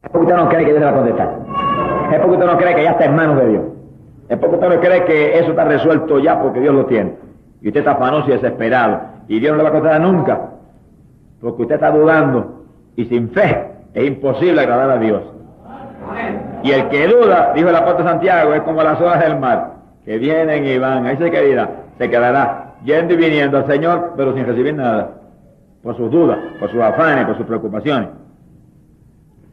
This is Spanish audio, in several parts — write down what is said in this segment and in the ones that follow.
Es porque usted no cree que Dios le va a contestar. Es porque usted no cree que ya está en manos de Dios. Es porque usted no cree que eso está resuelto ya porque Dios lo tiene. Y usted está afanoso y desesperado. Y Dios no le va a contestar nunca. Porque usted está dudando. Y sin fe es imposible agradar a Dios. Y el que duda, dijo el apóstol Santiago, es como las olas del mar, que vienen y van. Ahí se quedará yendo y viniendo al Señor, pero sin recibir nada. Por sus dudas, por sus afanes, por sus preocupaciones.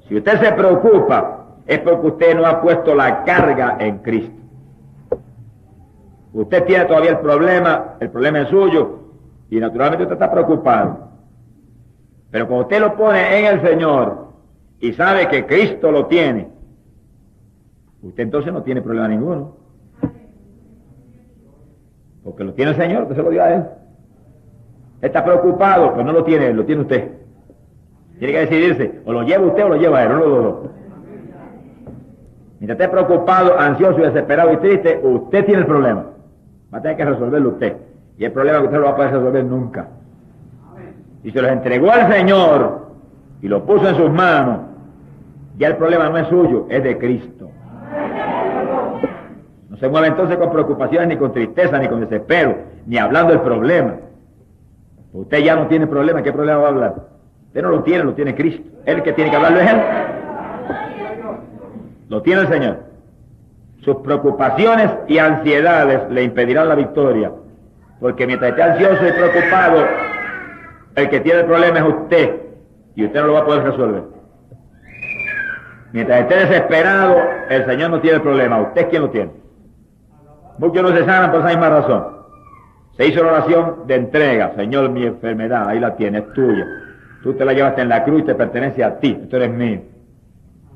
Si usted se preocupa, es porque usted no ha puesto la carga en Cristo. Usted tiene todavía el problema es suyo, y naturalmente usted está preocupado. Pero cuando usted lo pone en el Señor, y sabe que Cristo lo tiene, usted entonces no tiene problema ninguno. Porque lo tiene el Señor, usted se lo dio a Él. Está preocupado, pues no lo tiene Él, lo tiene usted. Tiene que decidirse, o lo lleva usted o lo lleva Él, no los dos. Mientras esté preocupado, ansioso y desesperado y triste, usted tiene el problema. Va a tener que resolverlo usted. Y el problema que usted no lo va a poder resolver nunca. Y se los entregó al Señor y lo puso en sus manos, ya el problema no es suyo, es de Cristo. No se mueve entonces con preocupaciones, ni con tristeza, ni con desespero, ni hablando del problema. Usted ya no tiene problema, ¿qué problema va a hablar? Usted no lo tiene Cristo. Él que tiene que hablarlo es Él. Lo tiene el Señor. Sus preocupaciones y ansiedades le impedirán la victoria, porque mientras esté ansioso y preocupado, el que tiene el problema es usted, y usted no lo va a poder resolver. Mientras esté desesperado, el Señor no tiene el problema, usted es quien lo tiene. Muchos no se sanan por esa misma razón. Se hizo la oración de entrega. Señor, mi enfermedad, ahí la tienes, es tuya. Tú te la llevaste en la cruz y te pertenece a ti, esto eres mío.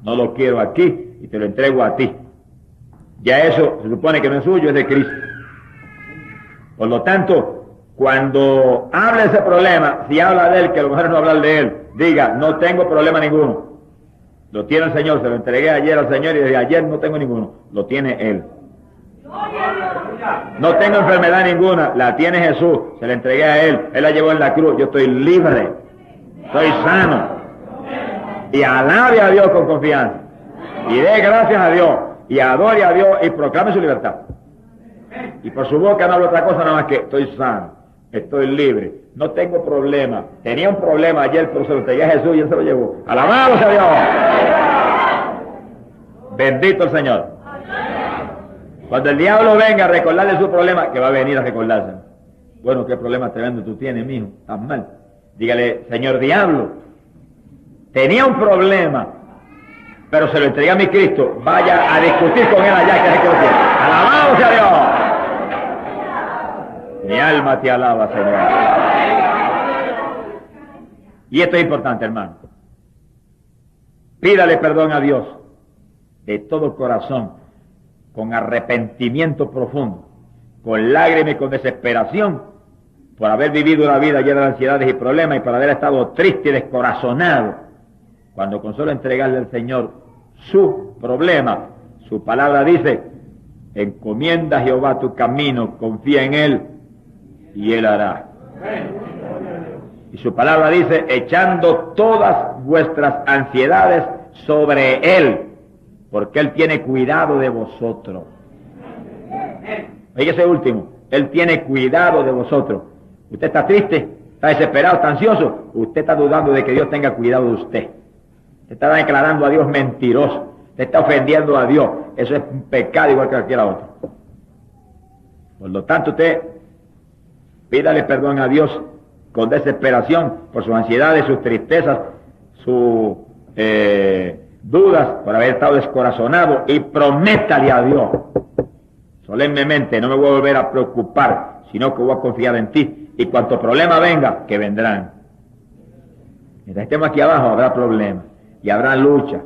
No lo quiero aquí y te lo entrego a ti. Ya eso se supone que no es suyo, es de Cristo. Por lo tanto, cuando hable ese problema, si habla de él, que a lo mejor no hablar de él, diga, no tengo problema ninguno. Lo tiene el Señor, se lo entregué ayer al Señor y desde ayer no tengo ninguno. Lo tiene Él. No tengo enfermedad ninguna, la tiene Jesús, se la entregué a Él, Él la llevó en la cruz, yo estoy libre, estoy sano. Y alabe a Dios con confianza, y dé gracias a Dios, y adore a Dios, y proclame su libertad. Y por su boca no habla otra cosa nada más que estoy sano, estoy libre, no tengo problema. Tenía un problema ayer, pero se lo entregué a Jesús y Él se lo llevó. ¡Alabado sea Dios! Bendito el Señor. Cuando el diablo venga a recordarle su problema, que va a venir a recordarse. Bueno, ¿qué problema tremendo tú tienes, mijo? Estás mal. Dígale, señor diablo, tenía un problema, pero se lo entregué a mi Cristo. Vaya a discutir con él allá, que es el que lo tiene. ¡Alabado sea Dios! Mi alma te alaba, Señor. Y esto es importante, hermano. Pídale perdón a Dios de todo corazón, con arrepentimiento profundo, con lágrimas y con desesperación, por haber vivido una vida llena de ansiedades y problemas y por haber estado triste y descorazonado, cuando con solo entregarle al Señor su problema, su palabra dice, encomienda a Jehová tu camino, confía en Él y Él hará. Y su palabra dice, echando todas vuestras ansiedades sobre Él, porque Él tiene cuidado de vosotros. Oye, ese último, Él tiene cuidado de vosotros. Usted está triste, está desesperado, está ansioso, usted está dudando de que Dios tenga cuidado de usted. Usted está declarando a Dios mentiroso, usted está ofendiendo a Dios. Eso es un pecado igual que cualquier otro. Por lo tanto, usted pídale perdón a Dios con desesperación por sus ansiedades, sus tristezas, sus dudas, por haber estado descorazonado, y prométale a Dios solemnemente, no me voy a volver a preocupar, sino que voy a confiar en ti, y cuanto problema venga, que vendrán. Mientras estemos aquí abajo habrá problemas y habrá lucha,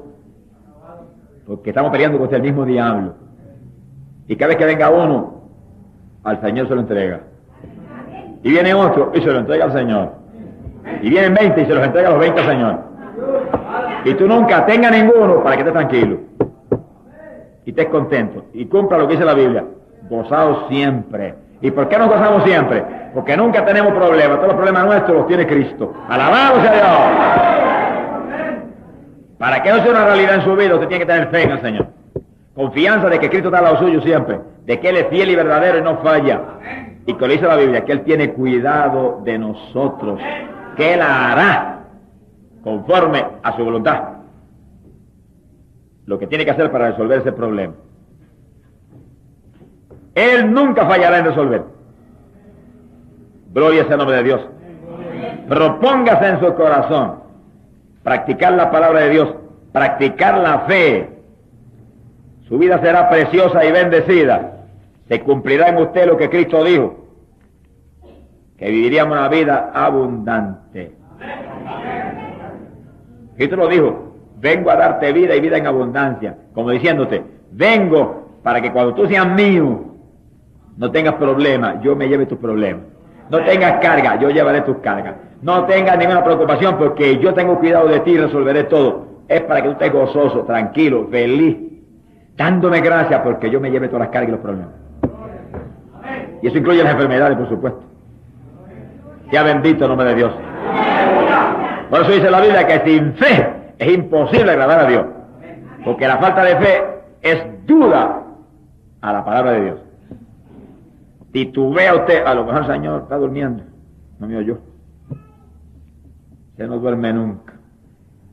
porque estamos peleando contra el mismo diablo, y cada vez que venga uno, al Señor se lo entrega, y viene otro y se lo entrega al Señor, y vienen 20 y se los entrega a los 20 al Señor. Y tú nunca tengas ninguno para que estés tranquilo y estés contento y cumpla lo que dice la Biblia, gozaos siempre. ¿Y por qué nos gozamos siempre? Porque nunca tenemos problemas, todos los problemas nuestros los tiene Cristo. ¡Alabado sea Dios! Para que eso sea una realidad en su vida, usted tiene que tener fe en el Señor. Confianza de que Cristo está a lado suyo siempre, de que Él es fiel y verdadero y no falla. Y que le dice la Biblia, que Él tiene cuidado de nosotros, que Él hará conforme a su voluntad lo que tiene que hacer para resolver ese problema. Él nunca fallará en resolver. Gloria sea el nombre de Dios. Propóngase en su corazón practicar la palabra de Dios, practicar la fe. Su vida será preciosa y bendecida. Se cumplirá en usted lo que Cristo dijo, que viviríamos una vida abundante. Cristo lo dijo, vengo a darte vida y vida en abundancia, como diciéndote, vengo para que cuando tú seas mío, no tengas problemas, yo me lleve tus problemas. No tengas carga, yo llevaré tus cargas. No tengas ninguna preocupación porque yo tengo cuidado de ti y resolveré todo. Es para que tú estés gozoso, tranquilo, feliz, dándome gracias porque yo me lleve todas las cargas y los problemas. Y eso incluye las enfermedades, por supuesto. Sea bendito el nombre de Dios. Por eso dice la Biblia que sin fe es imposible agradar a Dios. Porque la falta de fe es duda a la palabra de Dios. Titubea usted, a lo mejor el Señor está durmiendo, no me oyó. Usted no duerme nunca.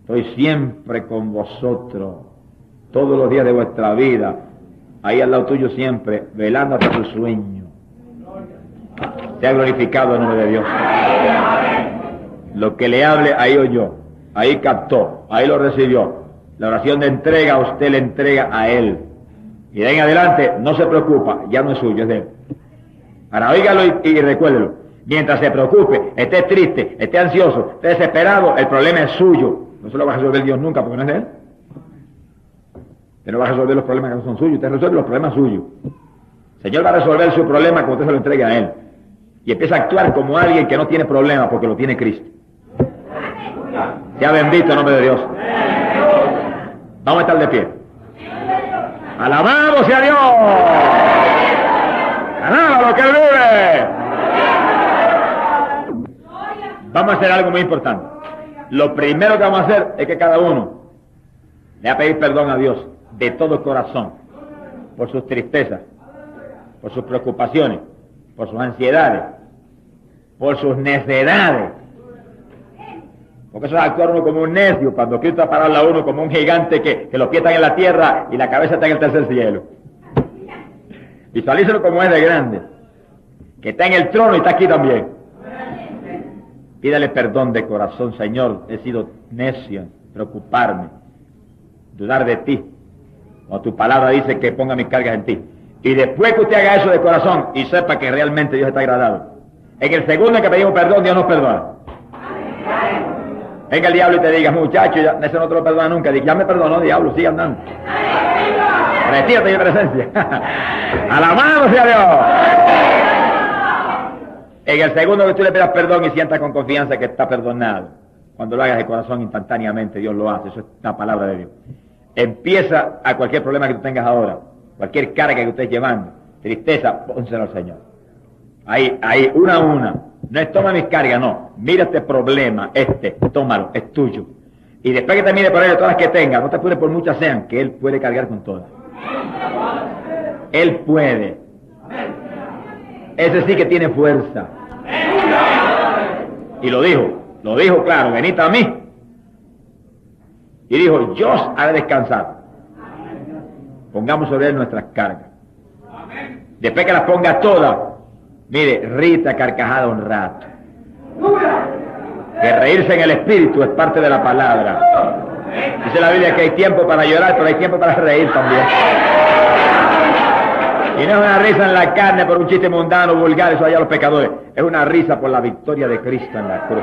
Estoy siempre con vosotros, todos los días de vuestra vida, ahí al lado tuyo siempre, velando hasta tu sueño. Sea glorificado el nombre de Dios. Lo que le hable, ahí oyó, ahí captó, ahí lo recibió. La oración de entrega, usted le entrega a Él. Y de ahí en adelante, no se preocupa, ya no es suyo, es de Él. Ahora, óigalo y recuérdelo. Mientras se preocupe, esté triste, esté ansioso, esté desesperado, el problema es suyo. No se lo va a resolver Dios nunca porque no es de Él. Usted no va a resolver los problemas que no son suyos, usted resuelve los problemas suyos. El Señor va a resolver su problema cuando usted se lo entregue a Él. Y empieza a actuar como alguien que no tiene problema porque lo tiene Cristo. Sea bendito el nombre de Dios. Vamos a estar de pie. ¡Alabado sea Dios! ¡Alaba lo que Él vive! Vamos a hacer algo muy importante. Lo primero que vamos a hacer es que cada uno le va a pedir perdón a Dios de todo corazón por sus tristezas, por sus preocupaciones, por sus ansiedades, por sus necedades. Porque eso es actuar uno como un necio, cuando Cristo ha parado a uno como un gigante que los pies están en la tierra y la cabeza está en el tercer cielo. Visualícelo como es de grande, que está en el trono y está aquí también. Pídale perdón de corazón, Señor, he sido necio, preocuparme, dudar de ti, cuando tu palabra dice que ponga mis cargas en ti. Y después que usted haga eso de corazón y sepa que realmente Dios está agradado, en el segundo en que pedimos perdón, Dios nos perdona. Venga el diablo y te diga, muchacho, ya, ese no te lo perdona nunca. Dice, ya me perdonó, diablo, sigue andando. Retírate de mi presencia. Alabado sea Dios. En el segundo que tú le pidas perdón y sientas con confianza que está perdonado, cuando lo hagas de corazón instantáneamente, Dios lo hace. Eso es la palabra de Dios. Empieza a cualquier problema que tú tengas ahora, cualquier carga que tú estés llevando, tristeza, pónselo al Señor. Ahí, una a una. No es toma mis cargas, no. Mira este problema, tómalo, es tuyo. Y después que te mire por él todas las que tengas, no te apures por muchas sean, que Él puede cargar con todas. Él puede. Ese sí que tiene fuerza. Y lo dijo claro, venid a mí. Y dijo, yo os haré descansar. Pongamos sobre Él nuestras cargas. Después que las ponga todas, mire, rita carcajada un rato. Que reírse en el espíritu es parte de la palabra. Dice la Biblia que hay tiempo para llorar, pero hay tiempo para reír también. Y no es una risa en la carne por un chiste mundano, vulgar, eso allá los pecadores. Es una risa por la victoria de Cristo en la cruz.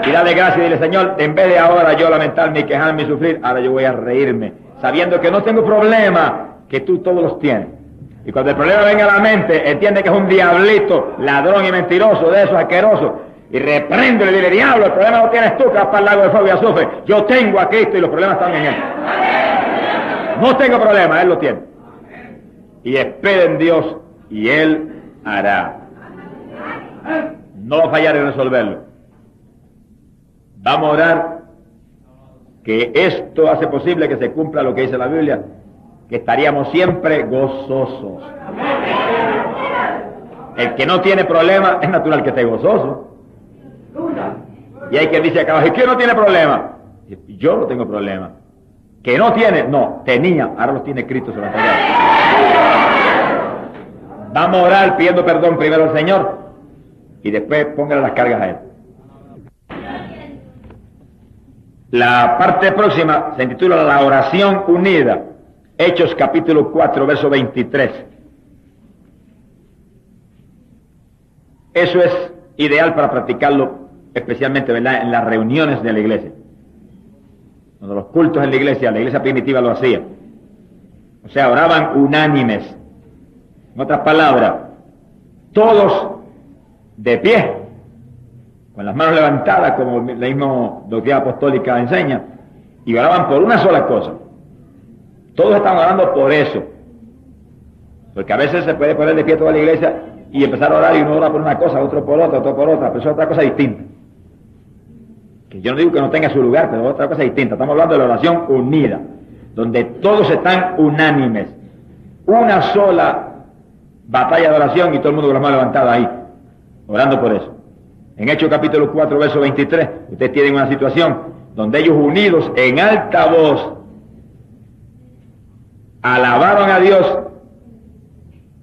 Y dale gracias y dile, Señor, en vez de ahora yo lamentarme y quejarme y sufrir, ahora yo voy a reírme, sabiendo que no tengo problema, que tú todos los tienes. Y cuando el problema venga a la mente, entiende que es un diablito, ladrón y mentiroso, de esos asquerosos, y repréndele y dile, diablo, el problema lo tienes tú, que vas para el lago de fuego y azufre. Yo tengo a Cristo y los problemas están en Él. No tengo problema, Él lo tiene. Y espera en Dios y Él hará. No va a fallar en resolverlo. Vamos a orar que esto hace posible que se cumpla lo que dice la Biblia, que estaríamos siempre gozosos. El que no tiene problema es natural que esté gozoso. Y hay quien dice acá abajo, ¿quién no tiene problema? Yo no tengo problema. ¿Que no tiene? No, tenía, ahora los tiene Cristo sobre la tierra. Vamos a orar pidiendo perdón primero al Señor y después póngale las cargas a Él. La parte próxima se intitula La oración unida. Hechos capítulo 4, verso 23. Eso es ideal para practicarlo, especialmente, ¿verdad?, en las reuniones de la iglesia. Cuando los cultos en la iglesia primitiva lo hacía. O sea, oraban unánimes. En otras palabras, todos de pie, con las manos levantadas, como la misma doctrina apostólica enseña, y oraban por una sola cosa. Todos estaban orando por eso. Porque a veces se puede poner de pie toda la iglesia y empezar a orar y uno ora por una cosa, otro por otra, otro por otra, pero eso es otra cosa distinta. Que yo no digo que no tenga su lugar, pero otra cosa distinta. Estamos hablando de la oración unida, donde todos están unánimes. Una sola batalla de oración y todo el mundo con las manos levantadas ahí, orando por eso. En Hechos capítulo 4, verso 23, ustedes tienen una situación donde ellos unidos en alta voz alabaron a Dios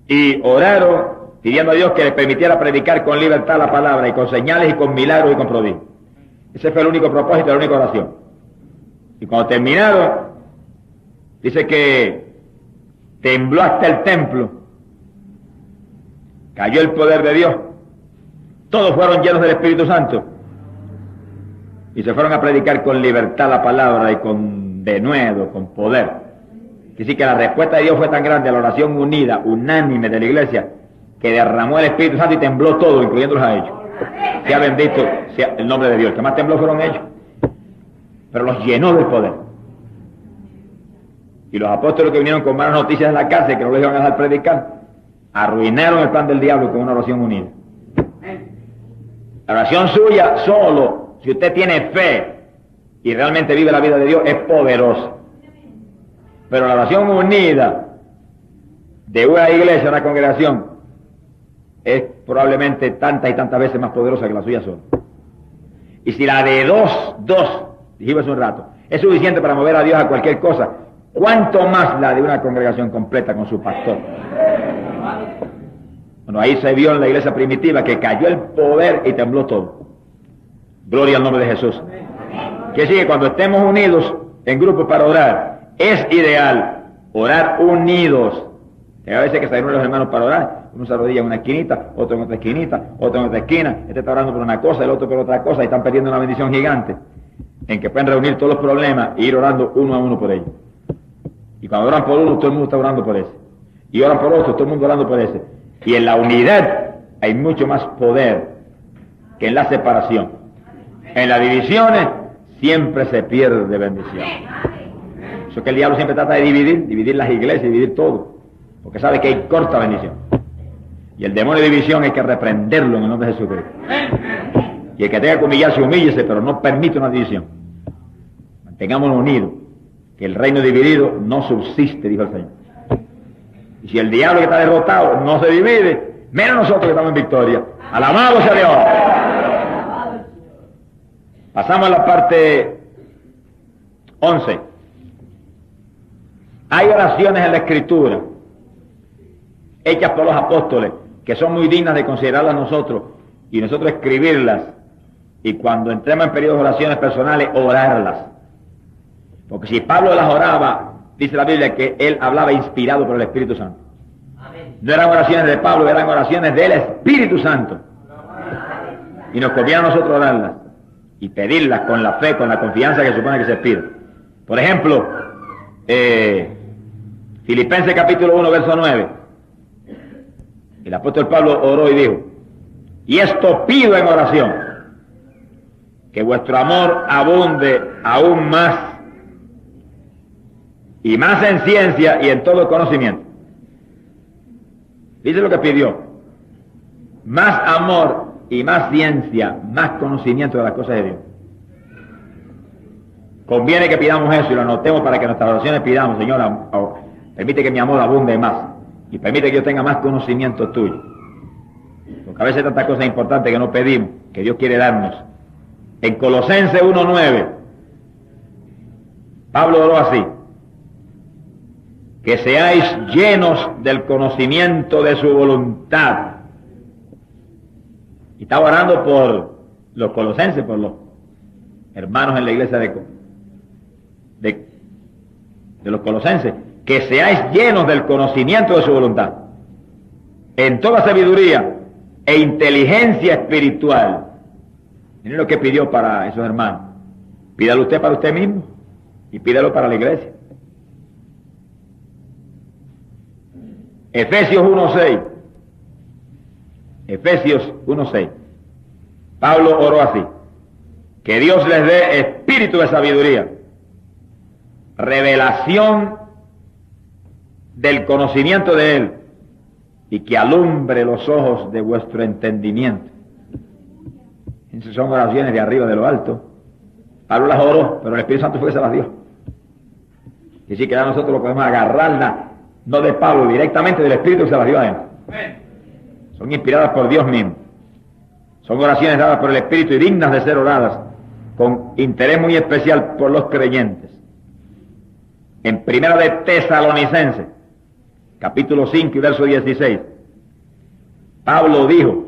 y oraron pidiendo a Dios que les permitiera predicar con libertad la palabra y con señales y con milagros y con prodigios. Ese fue el único propósito de la única oración. Y cuando terminaron, dice que tembló hasta el templo, cayó el poder de Dios, todos fueron llenos del Espíritu Santo y se fueron a predicar con libertad la palabra y con denuedo, con poder. Así que la respuesta de Dios fue tan grande a la oración unida, unánime de la iglesia, que derramó el Espíritu Santo y tembló todo, incluyéndolos a ellos. Sea bendito sea el nombre de Dios. El que más tembló fueron ellos, pero los llenó del poder. Y los apóstoles que vinieron con malas noticias en la cárcel, que no les iban a dejar predicar, arruinaron el plan del diablo con una oración unida. La oración suya solo, si usted tiene fe y realmente vive la vida de Dios, es poderosa. Pero la oración unida de una iglesia, una congregación, es probablemente tantas y tantas veces más poderosa que la suya sola. Y si la de dos, dijimos hace un rato, es suficiente para mover a Dios a cualquier cosa, ¿cuánto más la de una congregación completa con su pastor? Bueno, ahí se vio en la iglesia primitiva que cayó el poder y tembló todo. Gloria al nombre de Jesús. Que sigue, cuando estemos unidos en grupos para orar, es ideal orar unidos. A veces que se reúnen los hermanos para orar, uno se arrodilla en una esquinita, otro en otra esquinita, otro en otra esquina, este está orando por una cosa, el otro por otra cosa, y están perdiendo una bendición gigante, en que pueden reunir todos los problemas e ir orando uno a uno por ellos. Y cuando oran por uno, todo el mundo está orando por ese. Y oran por otro, todo el mundo orando por ese. Y en la unidad hay mucho más poder que en la separación. En las divisiones siempre se pierde bendición. Eso es que el diablo siempre trata de dividir las iglesias, dividir todo, porque sabe que hay corta bendición. Y el demonio de división hay que reprenderlo en el nombre de Jesucristo. Y el que tenga que humillarse, humíllese, pero no permite una división. Mantengámonos unidos, que el reino dividido no subsiste, dijo el Señor. Y si el diablo que está derrotado no se divide, menos nosotros que estamos en victoria. ¡Alabado sea Dios! Pasamos a la parte 11. Hay oraciones en la Escritura hechas por los apóstoles que son muy dignas de considerarlas nosotros y nosotros escribirlas, y cuando entremos en periodos de oraciones personales, orarlas. Porque si Pablo las oraba, dice la Biblia que él hablaba inspirado por el Espíritu Santo. No eran oraciones de Pablo, eran oraciones del Espíritu Santo. Y nos conviene a nosotros orarlas y pedirlas con la fe, con la confianza que supone que se pide. Por ejemplo, Filipenses capítulo 1, verso 9. El apóstol Pablo oró y dijo: y esto pido en oración, que vuestro amor abunde aún más, y más en ciencia y en todo conocimiento. Dice lo que pidió: más amor y más ciencia, más conocimiento de las cosas de Dios. Conviene que pidamos eso y lo anotemos para que en nuestras oraciones pidamos, Señor, permite que mi amor abunde más y permite que yo tenga más conocimiento tuyo. Porque a veces hay tantas cosas importantes que no pedimos, que Dios quiere darnos. En Colosenses 1:9, Pablo oró así: que seáis llenos del conocimiento de su voluntad. Y estaba orando por los colosenses, por los hermanos en la iglesia de los colosenses, que seáis llenos del conocimiento de su voluntad, en toda sabiduría e inteligencia espiritual. Miren lo que pidió para esos hermanos. Pídalo usted para usted mismo y pídalo para la iglesia. Efesios 1:6. Efesios 1:6. Pablo oró así: que Dios les dé espíritu de sabiduría, revelación del conocimiento de Él, y que alumbre los ojos de vuestro entendimiento. Esas son oraciones de arriba, de lo alto. Pablo las oró, pero el Espíritu Santo fue que se las dio. Y así que ahora nosotros lo podemos agarrarla, no de Pablo, directamente del Espíritu que se las dio a él. Son inspiradas por Dios mismo. Son oraciones dadas por el Espíritu y dignas de ser oradas con interés muy especial por los creyentes. En Primera de Tesalonicenses, capítulo 5 y verso 16, Pablo dijo,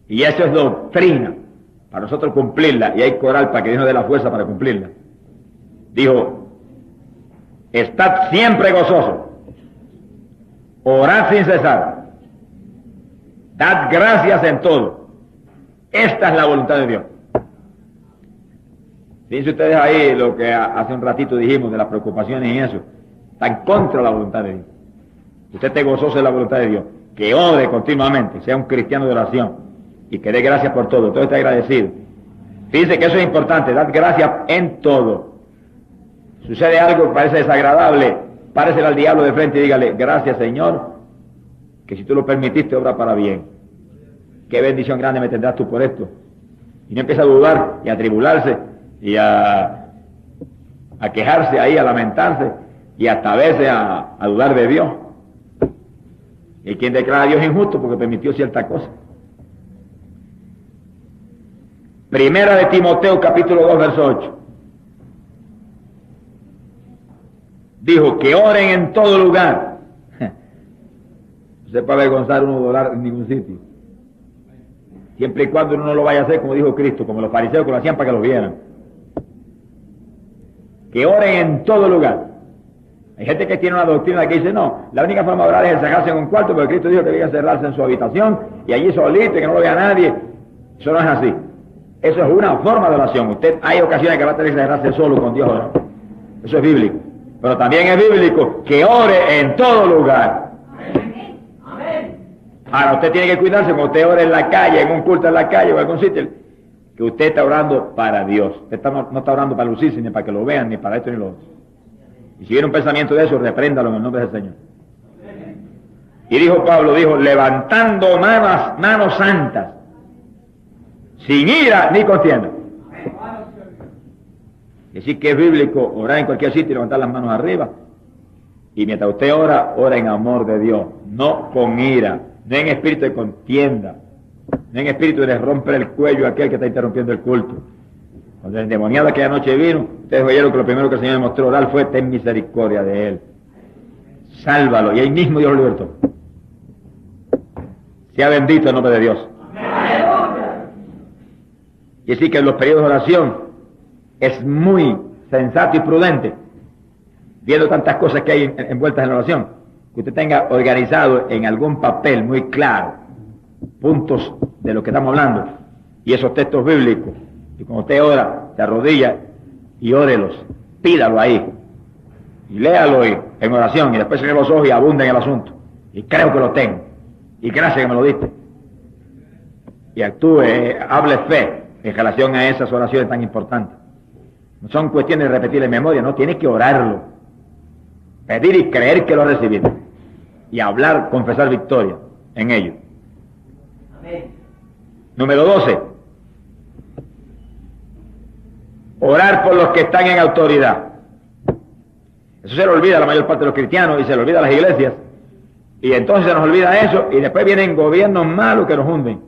y eso es doctrina, para nosotros cumplirla, y hay coral para que Dios nos dé la fuerza para cumplirla. Dijo: estad siempre gozosos, orad sin cesar, dad gracias en todo. Esta es la voluntad de Dios. Fíjense ustedes ahí lo que hace un ratito dijimos de las preocupaciones y eso. Están contra la voluntad de Dios. Usted esté gozoso de la voluntad de Dios, que ore continuamente, sea un cristiano de oración y que dé gracias por todo, todo está agradecido. Fíjense que eso es importante, dar gracias en todo. Sucede algo que parece desagradable, párese al diablo de frente y dígale: gracias, Señor, que si tú lo permitiste, obra para bien. Qué bendición grande me tendrás tú por esto. Y no empieza a dudar y a tribularse y a quejarse ahí, a lamentarse y hasta a veces a dudar de Dios. Y quien declara a Dios injusto porque permitió cierta cosa. Primera de Timoteo, capítulo 2, verso 8. Dijo que oren en todo lugar. No se puede avergonzar uno de orar en ningún sitio. Siempre y cuando uno no lo vaya a hacer como dijo Cristo, como los fariseos que lo hacían para que lo vieran. Que oren en todo lugar. Hay gente que tiene una doctrina que dice: no, la única forma de orar es encerrarse en un cuarto, porque Cristo dijo que debía encerrarse en su habitación y allí solito y que no lo vea nadie. Eso no es así. Eso es una forma de oración. Usted, hay ocasiones que va a tener que encerrarse solo con Dios. Eso es bíblico. Pero también es bíblico que ore en todo lugar. Ahora, usted tiene que cuidarse cuando usted ore en la calle, en un culto en la calle o en algún sitio, que usted está orando para Dios. Usted no está orando para lucirse, ni para que lo vean, ni para esto ni lo otro. Y si viene un pensamiento de eso, repréndalo en el nombre del Señor. Y dijo Pablo, levantando manos santas, sin ira ni contienda. Es decir, que es bíblico orar en cualquier sitio y levantar las manos arriba. Y mientras usted ora, ora en amor de Dios, no con ira, no en espíritu de contienda, no en espíritu de romper el cuello a aquel que está interrumpiendo el culto. Cuando el endemoniado aquella noche vino, ustedes oyeron que lo primero que el Señor me mostró orar fue: ten misericordia de él, sálvalo, y ahí mismo Dios lo libertó. Sea bendito el nombre de Dios. Y así que en los periodos de oración es muy sensato y prudente, viendo tantas cosas que hay envueltas en la oración, que usted tenga organizado en algún papel muy claro puntos de lo que estamos hablando y esos textos bíblicos. Y cuando usted ora, se arrodilla y órelos, pídalo ahí y léalo en oración y después cierre los ojos y abunda en el asunto. Y creo que lo tengo. Y gracias que me lo diste. Y actúe, hable fe en relación a esas oraciones tan importantes. No son cuestiones de repetir en memoria, no, tiene que orarlo. Pedir y creer que lo ha recibido. Y hablar, confesar victoria en ello. Amén. Número 12. orar por los que están en autoridad. Eso se le olvida a la mayor parte de los cristianos y se le olvida a las iglesias. Y entonces se nos olvida eso y después vienen gobiernos malos que nos hunden.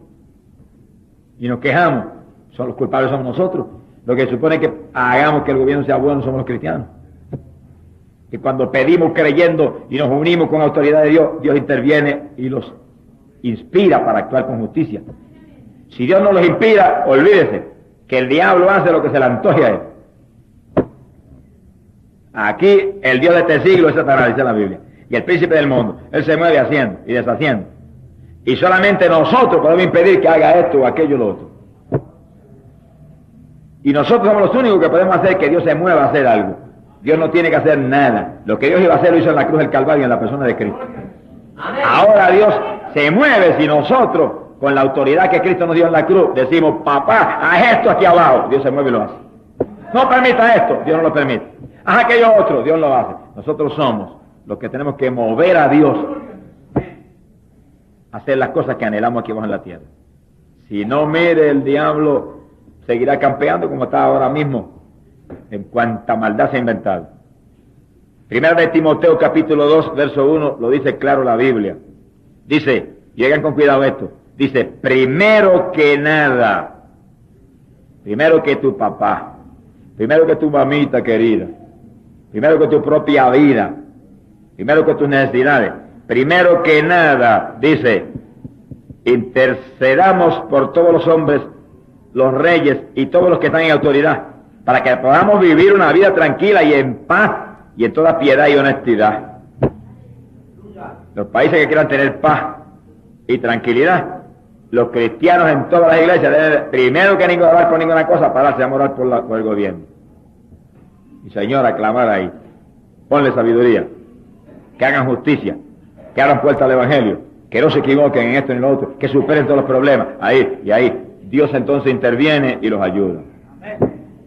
Y nos quejamos. Son los culpables somos nosotros. Lo que supone que hagamos que el gobierno sea bueno somos los cristianos. Que cuando pedimos creyendo y nos unimos con la autoridad de Dios, Dios interviene y los inspira para actuar con justicia. Si Dios no los inspira, olvídese que el diablo hace lo que se le antoje a él. Aquí el Dios de este siglo es Satanás, dice la Biblia, y el príncipe del mundo. Él se mueve haciendo y deshaciendo. Y solamente nosotros podemos impedir que haga esto o aquello o lo otro. Y nosotros somos los únicos que podemos hacer que Dios se mueva a hacer algo. Dios no tiene que hacer nada. Lo que Dios iba a hacer lo hizo en la cruz del Calvario en la persona de Cristo. Ahora Dios se mueve si nosotros, con la autoridad que Cristo nos dio en la cruz, decimos, papá, haz esto aquí abajo. Dios se mueve y lo hace. No permita esto, Dios no lo permite. Haz aquello otro, Dios lo hace. Nosotros somos los que tenemos que mover a Dios a hacer las cosas que anhelamos aquí abajo en la tierra. Si no, mire, el diablo seguirá campeando como está ahora mismo, en cuanta maldad se ha inventado. Primera de Timoteo capítulo 2, verso 1, lo dice claro la Biblia. Dice, llegan con cuidado esto, dice, primero que nada, primero que tu papá, primero que tu mamita querida, primero que tu propia vida, primero que tus necesidades, primero que nada, dice, intercedamos por todos los hombres, los reyes y todos los que están en autoridad, para que podamos vivir una vida tranquila y en paz y en toda piedad y honestidad. Los países que quieran tener paz y tranquilidad, los cristianos en todas las iglesias deben, primero que ningún orar por ninguna cosa, pararse a orar por el gobierno. Y Señor, clamar ahí, ponle sabiduría, que hagan justicia, que abran puerta al evangelio, que no se equivoquen en esto ni en lo otro, que superen todos los problemas. Ahí y ahí, Dios entonces interviene y los ayuda.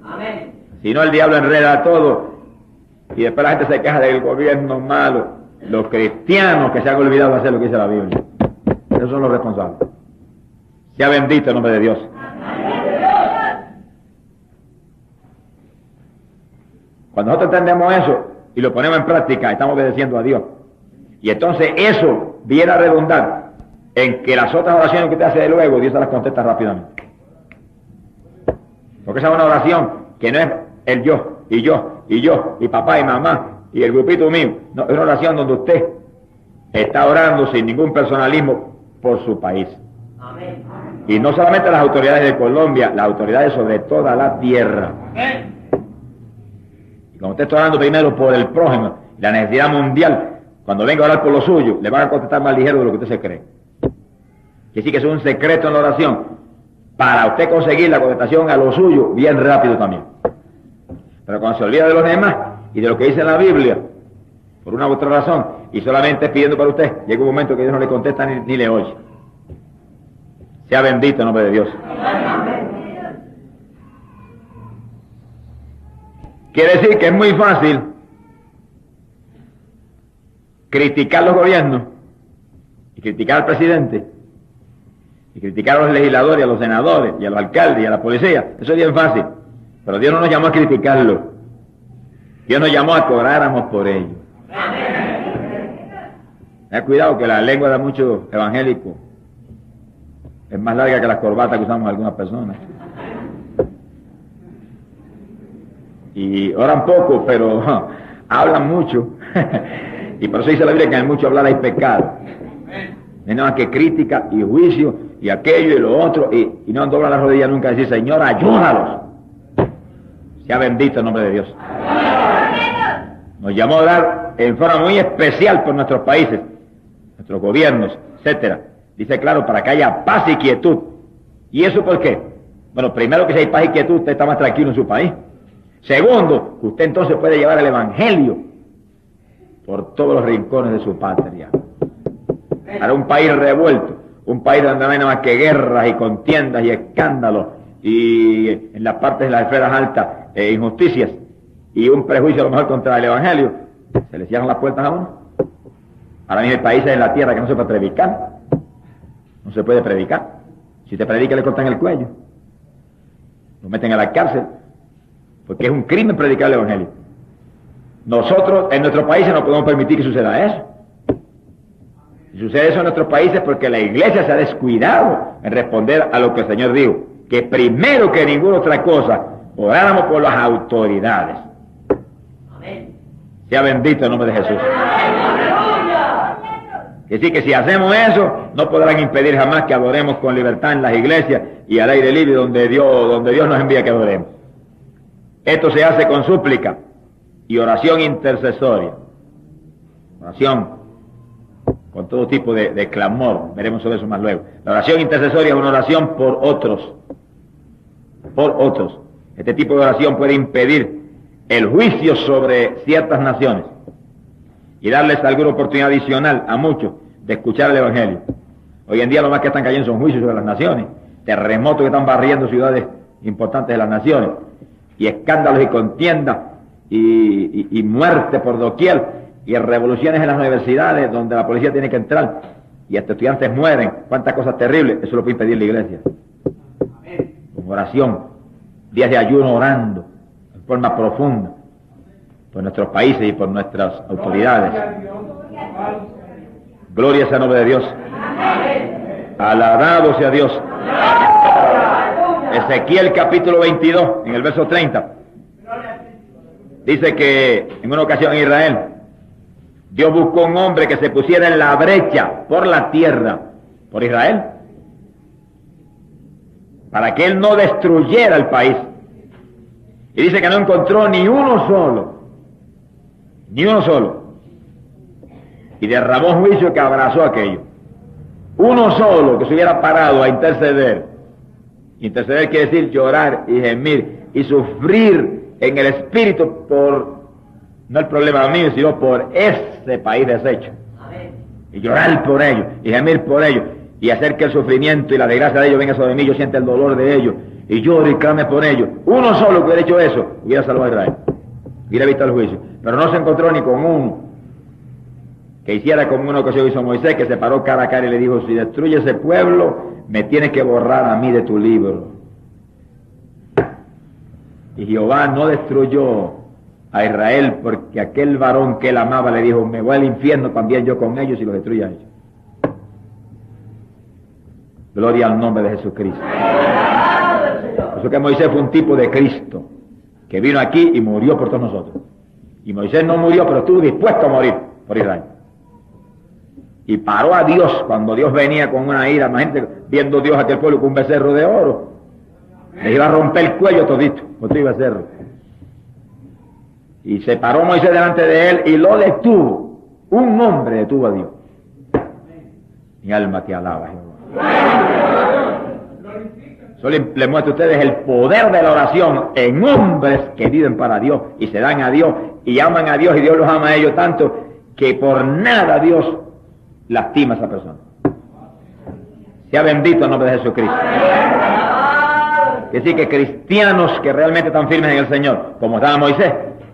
Amén. Si no, el diablo enreda todo y después la gente se queja del gobierno malo. Los cristianos que se han olvidado de hacer lo que dice la Biblia, esos son los responsables. Sea bendito el nombre de Dios. Cuando nosotros entendemos eso y lo ponemos en práctica, estamos obedeciendo a Dios. Y entonces eso viene a redundar en que las otras oraciones que usted hace de luego, Dios se las contesta rápidamente. Porque esa es una oración que no es el yo, y yo, y yo, y papá y mamá, y el grupito mío. No, es una oración donde usted está orando sin ningún personalismo por su país. Amén. Y no solamente las autoridades de Colombia, las autoridades sobre toda la tierra. Y como usted está orando primero por el prójimo, la necesidad mundial, cuando venga a orar por lo suyo, le van a contestar más ligero de lo que usted se cree. Que sí que es un secreto en la oración, para usted conseguir la contestación a lo suyo, bien rápido también. Pero cuando se olvida de los demás y de lo que dice la Biblia, por una u otra razón, y solamente pidiendo para usted, llega un momento que Dios no le contesta ni le oye. Sea bendito el nombre de Dios. Quiere decir que es muy fácil criticar los gobiernos y criticar al presidente y criticar a los legisladores, a los senadores y a los alcaldes y a la policía. Eso es bien fácil. Pero Dios no nos llamó a criticarlo. Dios nos llamó a que oráramos por ellos. Ten cuidado que la lengua de muchos evangélicos es más larga que las corbatas que usamos algunas personas. Y oran poco, pero hablan mucho. Y por eso dice la Biblia que en mucho hablar hay pecado. No más que crítica y juicio y aquello y lo otro, y no doblan las rodillas nunca a decir, Señor, ayúdalos. Sea bendito el nombre de Dios. Nos llamó a orar en forma muy especial por nuestros países, nuestros gobiernos, etcétera. Dice claro, para que haya paz y quietud. ¿Y eso por qué? Bueno, primero que si hay paz y quietud, usted está más tranquilo en su país. Segundo, usted entonces puede llevar el evangelio por todos los rincones de su patria. Para un país revuelto, un país donde no hay nada más que guerras y contiendas y escándalos, y en las partes de las esferas altas, injusticias, y un prejuicio a lo mejor contra el evangelio, se le cierran las puertas a uno. Ahora mismo hay países en la tierra que no se puede predicar. No se puede predicar. Si te predica le cortan el cuello. Lo meten a la cárcel. porque es un crimen predicar el Evangelio. Nosotros en nuestros países no podemos permitir que suceda eso. Si sucede eso en nuestros países porque la iglesia se ha descuidado en responder a lo que el Señor dijo, que primero que ninguna otra cosa oráramos por las autoridades. Amén. Sea bendito el nombre de Jesús. Que sí, que si hacemos eso, no podrán impedir jamás que adoremos con libertad en las iglesias y al aire libre donde Dios nos envía que adoremos. Esto se hace con súplica y oración intercesoria. Oración con todo tipo de clamor. Veremos sobre eso más luego. La oración intercesoria es una oración por otros. Por otros. Este tipo de oración puede impedir el juicio sobre ciertas naciones y darles alguna oportunidad adicional a muchos de escuchar el Evangelio. Hoy en día lo más que están cayendo son juicios sobre las naciones, terremotos que están barriendo ciudades importantes de las naciones, y escándalos y contiendas y muerte por doquier, y revoluciones en las universidades donde la policía tiene que entrar y hasta estudiantes mueren. Cuántas cosas terribles. Eso lo puede impedir la iglesia. Con oración, días de ayuno orando en forma profunda por nuestros países y por nuestras autoridades. Gloria sea el nombre de Dios. Alabado sea Dios. Ezequiel capítulo 22, en el verso 30, dice que en una ocasión en Israel, Dios buscó un hombre que se pusiera en la brecha por la tierra, por Israel, para que él no destruyera el país. Y dice que no encontró ni uno solo. Y derramó un juicio que abrazó aquello. Uno solo que se hubiera parado a interceder. Interceder quiere decir llorar y gemir y sufrir en el espíritu por, no el problema mío, sino por ese país deshecho. Y llorar por ellos, y gemir por ellos, y hacer que el sufrimiento y la desgracia de ellos venga sobre mí, yo siento el dolor de ellos, y lloro y clame por ellos. Uno solo que hubiera hecho eso, hubiera salvado a Israel, hubiera evitado el juicio. Pero no se encontró ni con uno que hiciera como una ocasión hizo Moisés, que se paró cara a cara y le dijo: si destruye ese pueblo, me tienes que borrar a mí de tu libro. Y Jehová no destruyó a Israel porque aquel varón que él amaba le dijo: me voy al infierno también yo con ellos y los destruya a ellos. Gloria al nombre de Jesucristo. Por eso que Moisés fue un tipo de Cristo que vino aquí y murió por todos nosotros. Y Moisés no murió, pero estuvo dispuesto a morir por Israel. Y paró a Dios cuando Dios venía con una ira. Imagínate viendo Dios a aquel pueblo con un becerro de oro. Le iba a romper el cuello todito, otro becerro. Y se paró Moisés delante de él y lo detuvo. Un hombre detuvo a Dios. Mi alma te alaba, Jehová. Solo le muestro a ustedes el poder de la oración en hombres que viven para Dios y se dan a Dios y aman a Dios y Dios los ama a ellos tanto que por nada Dios lastima a esa persona. Sea bendito el nombre de Jesucristo. Es decir, que cristianos que realmente están firmes en el Señor, como estaba Moisés,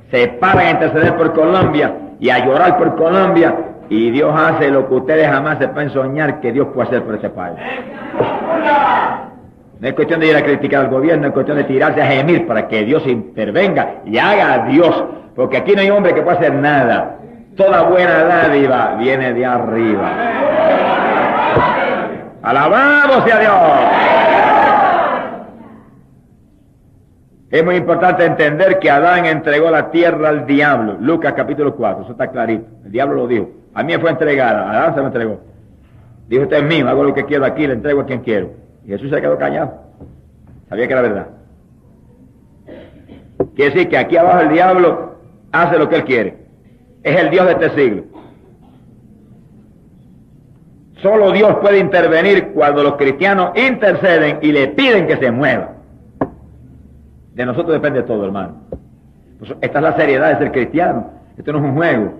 se paran a interceder por Colombia y a llorar por Colombia, y Dios hace lo que ustedes jamás se pueden soñar que Dios puede hacer por ese país. No es cuestión de ir a criticar al gobierno, es cuestión de tirarse a gemir para que Dios intervenga y haga a Dios, porque aquí no hay hombre que pueda hacer nada. Toda buena dádiva viene de arriba. ¡Alabado sea Dios! Es muy importante entender que Adán entregó la tierra al diablo. Lucas capítulo 4, eso está clarito. El diablo lo dijo. A mí me fue entregada, a Adán se me entregó. Dijo: usted es mío, hago lo que quiero aquí, le entrego a quien quiero. Y Jesús se quedó callado. Sabía que era verdad. Quiere decir que aquí abajo el diablo hace lo que él quiere. Es el Dios de este siglo. Solo Dios puede intervenir cuando los cristianos interceden y le piden que se mueva. De nosotros depende todo, hermano. Pues esta es la seriedad de ser cristiano. Esto no es un juego.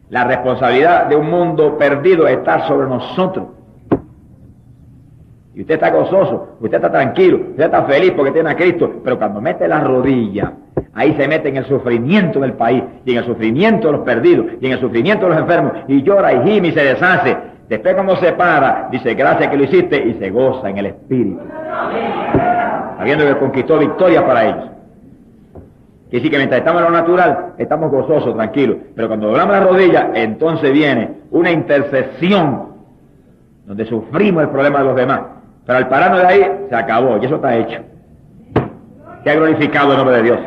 La responsabilidad de un mundo perdido está sobre nosotros. Y usted está gozoso, usted está tranquilo, usted está feliz porque tiene a Cristo, pero cuando mete la rodilla, ahí se mete en el sufrimiento del país, y en el sufrimiento de los perdidos, y en el sufrimiento de los enfermos, y llora y gime y se deshace. Después cuando se para, dice: gracias que lo hiciste, y se goza en el Espíritu, sabiendo que conquistó victoria para ellos. Quiere decir que mientras estamos en lo natural, estamos gozosos, tranquilos. Pero cuando doblamos las rodillas, entonces viene una intercesión donde sufrimos el problema de los demás. Pero al pararnos de ahí, se acabó, y eso está hecho. Que ha glorificado el nombre de Dios.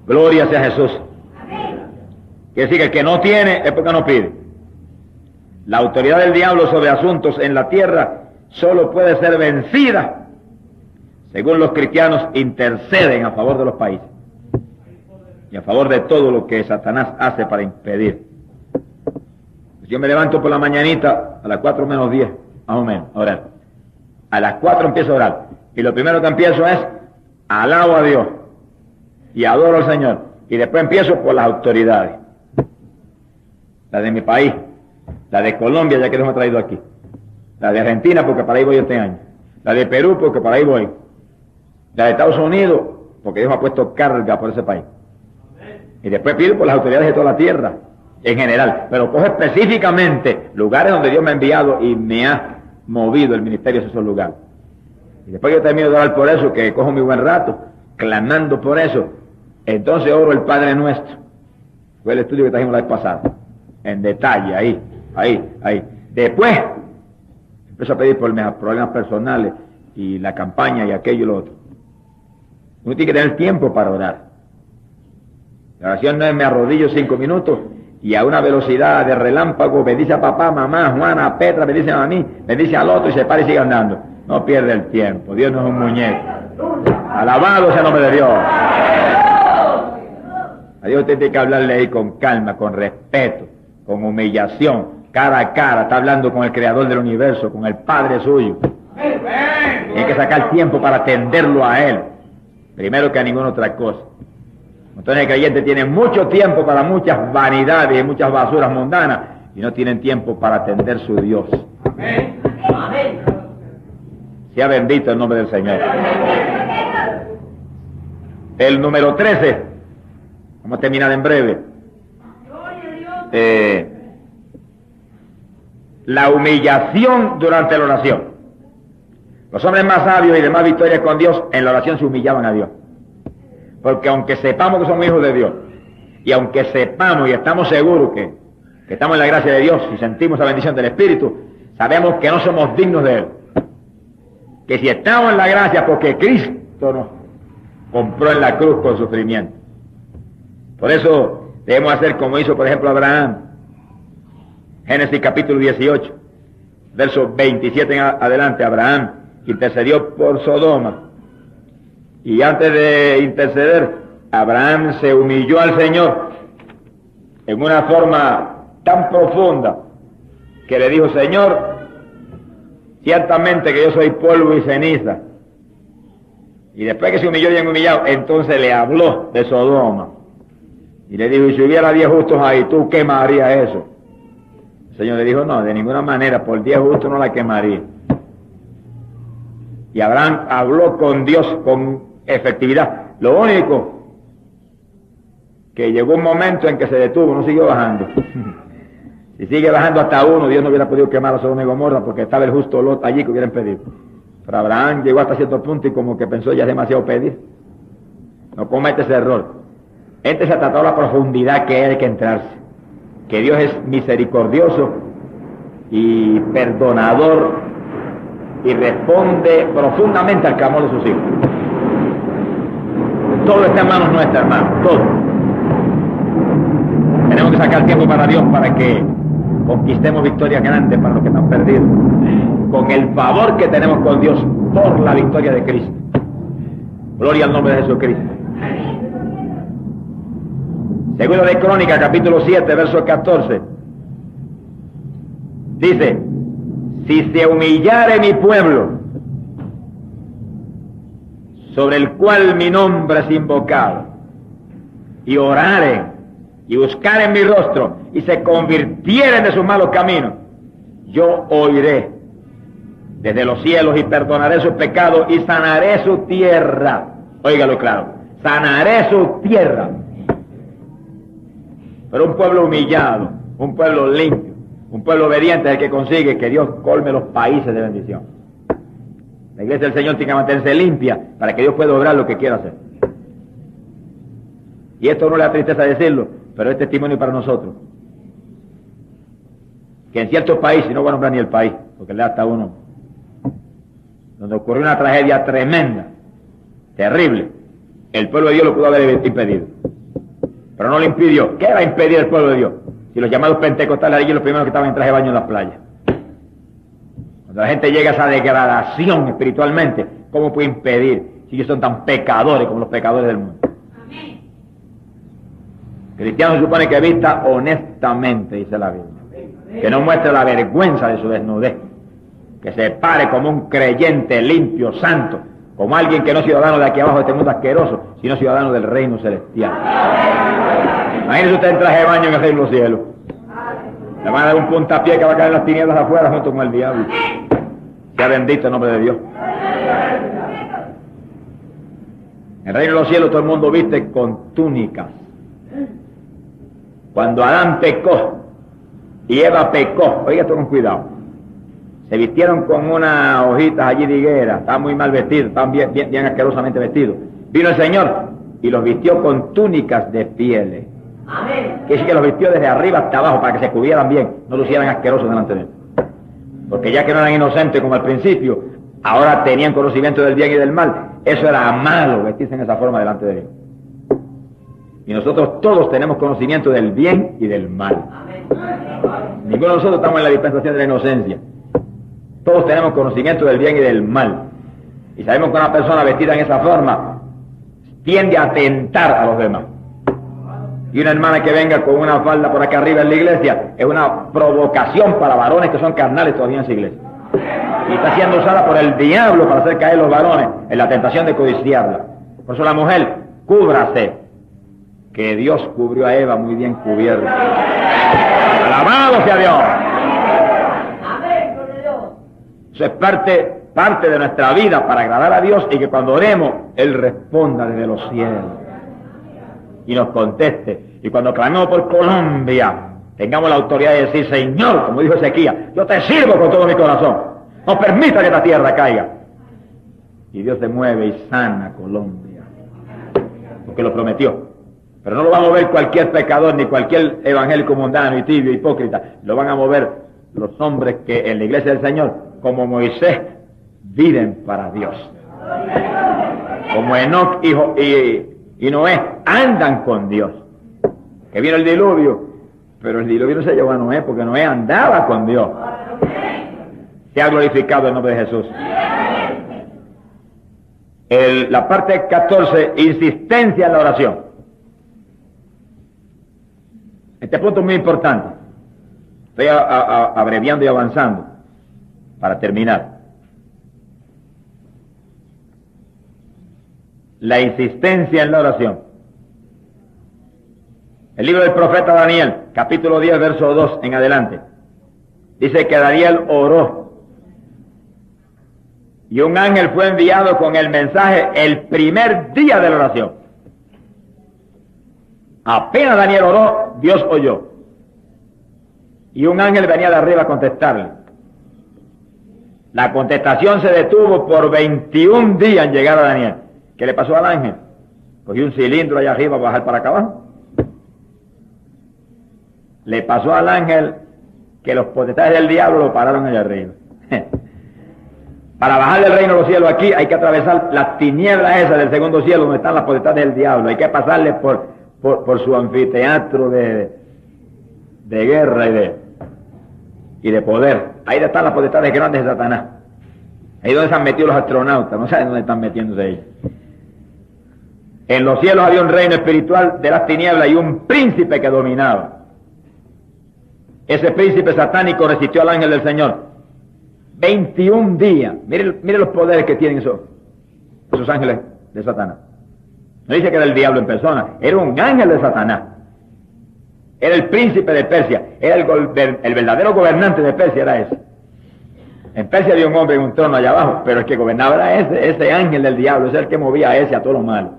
Gloria sea Jesús. Quiere decir que el que no tiene es porque no pide. La autoridad del diablo sobre asuntos en la tierra solo puede ser vencida según los cristianos interceden a favor de los países y a favor de todo lo que Satanás hace para impedir. Yo me levanto por la mañanita a las 4 menos 10, más o menos, a orar. A las 4 empiezo a orar. Y lo primero que empiezo es, alabo a Dios y adoro al Señor. Y después empiezo por las autoridades. La de mi país, la de Colombia, ya que Dios me ha traído aquí. La de Argentina, porque para ahí voy este año. La de Perú, porque para ahí voy. La de Estados Unidos, porque Dios me ha puesto carga por ese país. Y después pido por las autoridades de toda la tierra, en general. Pero cojo específicamente lugares donde Dios me ha enviado y me ha movido el ministerio a esos lugares. Y después yo termino de orar por eso, que cojo mi buen rato, clamando por eso. Entonces oro el Padre Nuestro. Fue el estudio que trajimos la vez pasada. En detalle, ahí. Después, empiezo a pedir por mis problemas personales y la campaña y aquello y lo otro. Uno tiene que tener tiempo para orar. La oración no es me arrodillo 5 minutos y a una velocidad de relámpago bendice a papá, mamá, Juana, a Petra, bendice a mí, bendice al otro y se para y sigue andando. No pierde el tiempo. Dios no es un muñeco. Alabado sea el nombre de Dios. A Dios usted tiene que hablarle ahí con calma, con respeto, con humillación, cara a cara. Está hablando con el creador del universo, con el Padre suyo. Tiene que sacar tiempo para atenderlo a Él, primero que a ninguna otra cosa. Entonces el creyente tiene mucho tiempo para muchas vanidades y muchas basuras mundanas y no tienen tiempo para atender su Dios. Amén. Sea bendito el nombre del Señor. El número 13, vamos a terminar en breve. La humillación durante la oración. Los hombres más sabios y de más victorias con Dios en la oración se humillaban a Dios. Porque aunque sepamos que somos hijos de Dios, y aunque sepamos y estamos seguros que estamos en la gracia de Dios y sentimos la bendición del Espíritu, sabemos que no somos dignos de Él. Que si estamos en la gracia porque Cristo nos compró en la cruz con sufrimiento. Por eso debemos hacer como hizo, por ejemplo, Abraham. Génesis capítulo 18, versos 27 en adelante. Abraham intercedió por Sodoma. Y antes de interceder, Abraham se humilló al Señor en una forma tan profunda que le dijo: Señor, ciertamente que yo soy polvo y ceniza. Y después que se humilló bien humillado, entonces le habló de Sodoma. Y le dijo: y si hubiera 10 justos ahí, ¿tú quemarías eso? El Señor le dijo: no, de ninguna manera, por 10 justos no la quemaría. Y Abraham habló con Dios con efectividad. Lo único que llegó un momento en que se detuvo, no siguió bajando. Si sigue bajando hasta 1, Dios no hubiera podido quemar a Sodoma y Gomorra porque estaba el justo Lot allí que hubieran pedido. Pero Abraham llegó hasta cierto punto y como que pensó ya es demasiado pedir. No comete ese error. Este se ha tratado la profundidad que hay que entrarse. Que Dios es misericordioso y perdonador y responde profundamente al clamor de sus hijos. Todo está en manos nuestras, hermano, todo. Tenemos que sacar tiempo para Dios para que conquistemos victorias grandes para los que están perdidos, con el favor que tenemos con Dios por la victoria de Cristo. Gloria al nombre de Jesucristo. Segundo de Crónicas, capítulo 7, verso 14. Dice: si se humillare mi pueblo, sobre el cual mi nombre es invocado, y oraren y buscaren mi rostro y se convirtieren de sus malos caminos, yo oiré desde los cielos y perdonaré sus pecados y sanaré su tierra. Óigalo claro, sanaré su tierra. Pero un pueblo humillado, un pueblo limpio, un pueblo obediente es el que consigue que Dios colme los países de bendición. La iglesia del Señor tiene que mantenerse limpia para que Dios pueda obrar lo que quiera hacer. Y esto no le da tristeza decirlo, pero es testimonio para nosotros. Que en ciertos países, y no voy a nombrar ni el país, porque le da hasta uno, donde ocurrió una tragedia tremenda, terrible, el pueblo de Dios lo pudo haber impedido. Pero no lo impidió. ¿Qué era impedir el pueblo de Dios? Si los llamados pentecostales allí los primeros que estaban en traje de baño en las playas. Cuando la gente llega a esa degradación espiritualmente, ¿cómo puede impedir si ellos son tan pecadores como los pecadores del mundo? Amén. Cristiano supone que vista honestamente, dice la Biblia, que no muestre la vergüenza de su desnudez, que se pare como un creyente limpio, santo, como alguien que no es ciudadano de aquí abajo de este mundo asqueroso, sino ciudadano del reino celestial. Imagínese usted en traje de baño en el reino de los cielos. Le van a dar un puntapié que va a caer en las tinieblas afuera junto con el diablo. Sea bendito el nombre de Dios. En el reino de los cielos todo el mundo viste con túnicas. Cuando Adán pecó y Eva pecó, oiga esto con cuidado, se vistieron con unas hojitas allí de higuera, estaban muy mal vestidos, estaban bien asquerosamente vestidos. Vino el Señor y los vistió con túnicas de pieles. Amén. Que sí que los vistió desde arriba hasta abajo para que se cubrieran bien, no lucieran asquerosos delante de él. Porque ya que no eran inocentes como al principio, ahora tenían conocimiento del bien y del mal. Eso era malo, vestirse en esa forma delante de Dios. Y nosotros todos tenemos conocimiento del bien y del mal. Amén. Ninguno de nosotros estamos en la dispensación de la inocencia. Todos tenemos conocimiento del bien y del mal. Y sabemos que una persona vestida en esa forma tiende a tentar a los demás. Y una hermana que venga con una falda por acá arriba en la iglesia es una provocación para varones que son carnales todavía en esa iglesia. Y está siendo usada por el diablo para hacer caer los varones en la tentación de codiciarla. Por eso la mujer, cúbrase, que Dios cubrió a Eva muy bien cubierta. ¡Alabado sea Dios! Eso es parte de nuestra vida para agradar a Dios y que cuando oremos, Él responda desde los cielos y nos conteste. Y cuando clamemos por Colombia, tengamos la autoridad de decir: Señor, como dijo Ezequías, yo te sirvo con todo mi corazón, no permita que esta tierra caiga. Y Dios se mueve y sana a Colombia, porque lo prometió. Pero no lo va a mover cualquier pecador ni cualquier evangélico mundano y tibio, hipócrita. Lo van a mover los hombres que en la iglesia del Señor, como Moisés, viven para Dios. Como Enoc y Noé, andan con Dios. Que vino el diluvio, pero el diluvio no se llevó a Noé, porque Noé andaba con Dios. Se ha glorificado el nombre de Jesús. La parte 14, insistencia en la oración. Este punto es muy importante. Estoy abreviando y avanzando para terminar. La insistencia en la oración. El libro del profeta Daniel, capítulo 10, verso 2 en adelante, dice que Daniel oró y un ángel fue enviado con el mensaje el primer día de la oración. Apenas Daniel oró, Dios oyó. Y un ángel venía de arriba a contestarle. La contestación se detuvo por 21 días en llegar a Daniel. ¿Qué le pasó al ángel? Cogió un cilindro allá arriba para bajar para acá abajo. Le pasó al ángel que los potestades del diablo lo pararon allá arriba. Para bajar del reino de los cielos aquí hay que atravesar las tinieblas esas del segundo cielo donde están las potestades del diablo. Hay que pasarle por su anfiteatro de guerra y de poder. Ahí están las potestades grandes de Satanás. Ahí donde se han metido los astronautas, no saben dónde están metiéndose ellos. En los cielos había un reino espiritual de las tinieblas y un príncipe que dominaba. Ese príncipe satánico resistió al ángel del Señor 21 días. Mire los poderes que tienen esos ángeles de Satanás. No dice que era el diablo en persona, era un ángel de Satanás. Era el príncipe de Persia, era el verdadero gobernante de Persia, era ese. En Persia había un hombre en un trono allá abajo, pero el que gobernaba era ese ángel del diablo, ese era el que movía a ese a todo lo malo.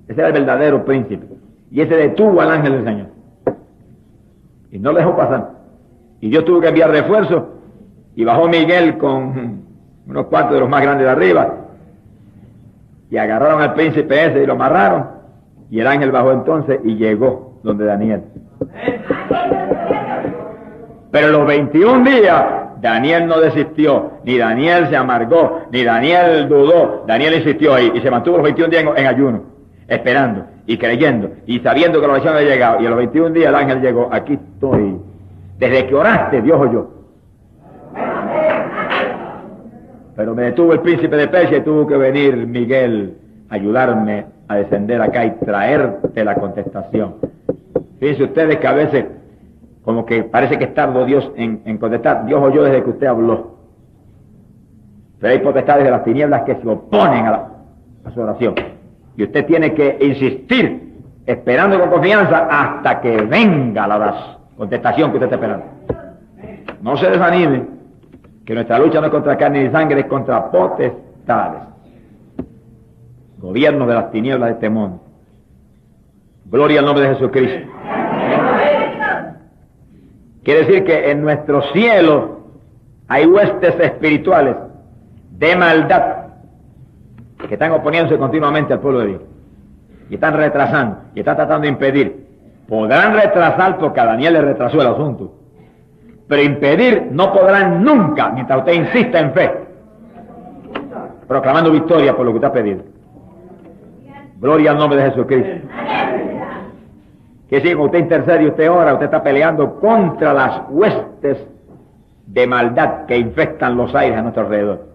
Ese era el verdadero príncipe. Y ese detuvo al ángel del Señor. Y no lo dejó pasar. Y Dios tuvo que enviar refuerzos, y bajó Miguel con unos cuantos de los más grandes de arriba, y agarraron al príncipe ese y lo amarraron, y el ángel bajó entonces y llegó donde Daniel. Pero en los 21 días, Daniel no desistió, ni Daniel se amargó, ni Daniel dudó. Daniel insistió ahí y se mantuvo los 21 días en ayuno, esperando y creyendo y sabiendo que la oración había llegado. Y a los 21 días el ángel llegó. Aquí estoy. Desde que oraste, Dios oyó. Pero me detuvo el príncipe de Persia y tuvo que venir Miguel a ayudarme a descender acá y traerte la contestación. Fíjense ustedes que a veces como que parece que tardó Dios en contestar. Dios oyó desde que usted habló. Pero hay potestades de las tinieblas que se oponen a su oración. Y usted tiene que insistir, esperando con confianza, hasta que venga la contestación que usted está esperando. No se desanime, que nuestra lucha no es contra carne ni sangre, es contra potestades. Gobierno de las tinieblas de este mundo. Gloria al nombre de Jesucristo. Quiere decir que en nuestro cielo hay huestes espirituales de maldad que están oponiéndose continuamente al pueblo de Dios. Y están retrasando, y están tratando de impedir. Podrán retrasar porque a Daniel le retrasó el asunto. Pero impedir no podrán nunca mientras usted insista en fe, proclamando victoria por lo que usted ha pedido. Gloria al nombre de Jesucristo. Que si cuando usted intercede y usted ora, usted está peleando contra las huestes de maldad que infectan los aires a nuestro alrededor.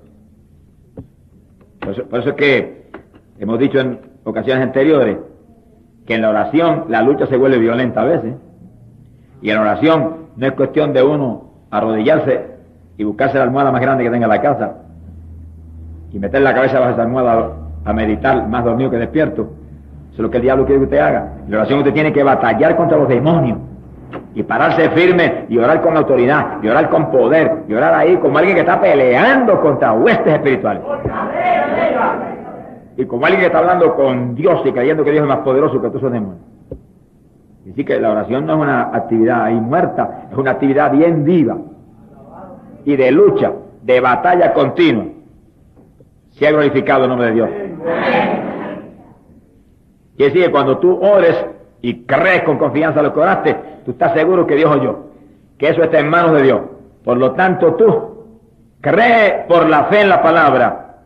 Por eso es que hemos dicho en ocasiones anteriores que en la oración la lucha se vuelve violenta a veces. Y en la oración no es cuestión de uno arrodillarse y buscarse la almohada más grande que tenga en la casa y meter la cabeza bajo esa almohada a meditar más dormido que despierto. Eso es lo que el diablo quiere que usted haga. En la oración usted tiene que batallar contra los demonios y pararse firme y orar con autoridad y orar con poder y orar ahí como alguien que está peleando contra huestes espirituales y como alguien que está hablando con Dios y creyendo que Dios es más poderoso que todos esos demonios. Así que la oración no es una actividad ahí muerta, es una actividad bien viva y de lucha, de batalla continua. Sea glorificado el nombre de Dios. Quiere decir que cuando tú ores y crees con confianza lo que oraste, tú estás seguro que Dios oyó, que eso está en manos de Dios. Por lo tanto, tú crees por la fe en la palabra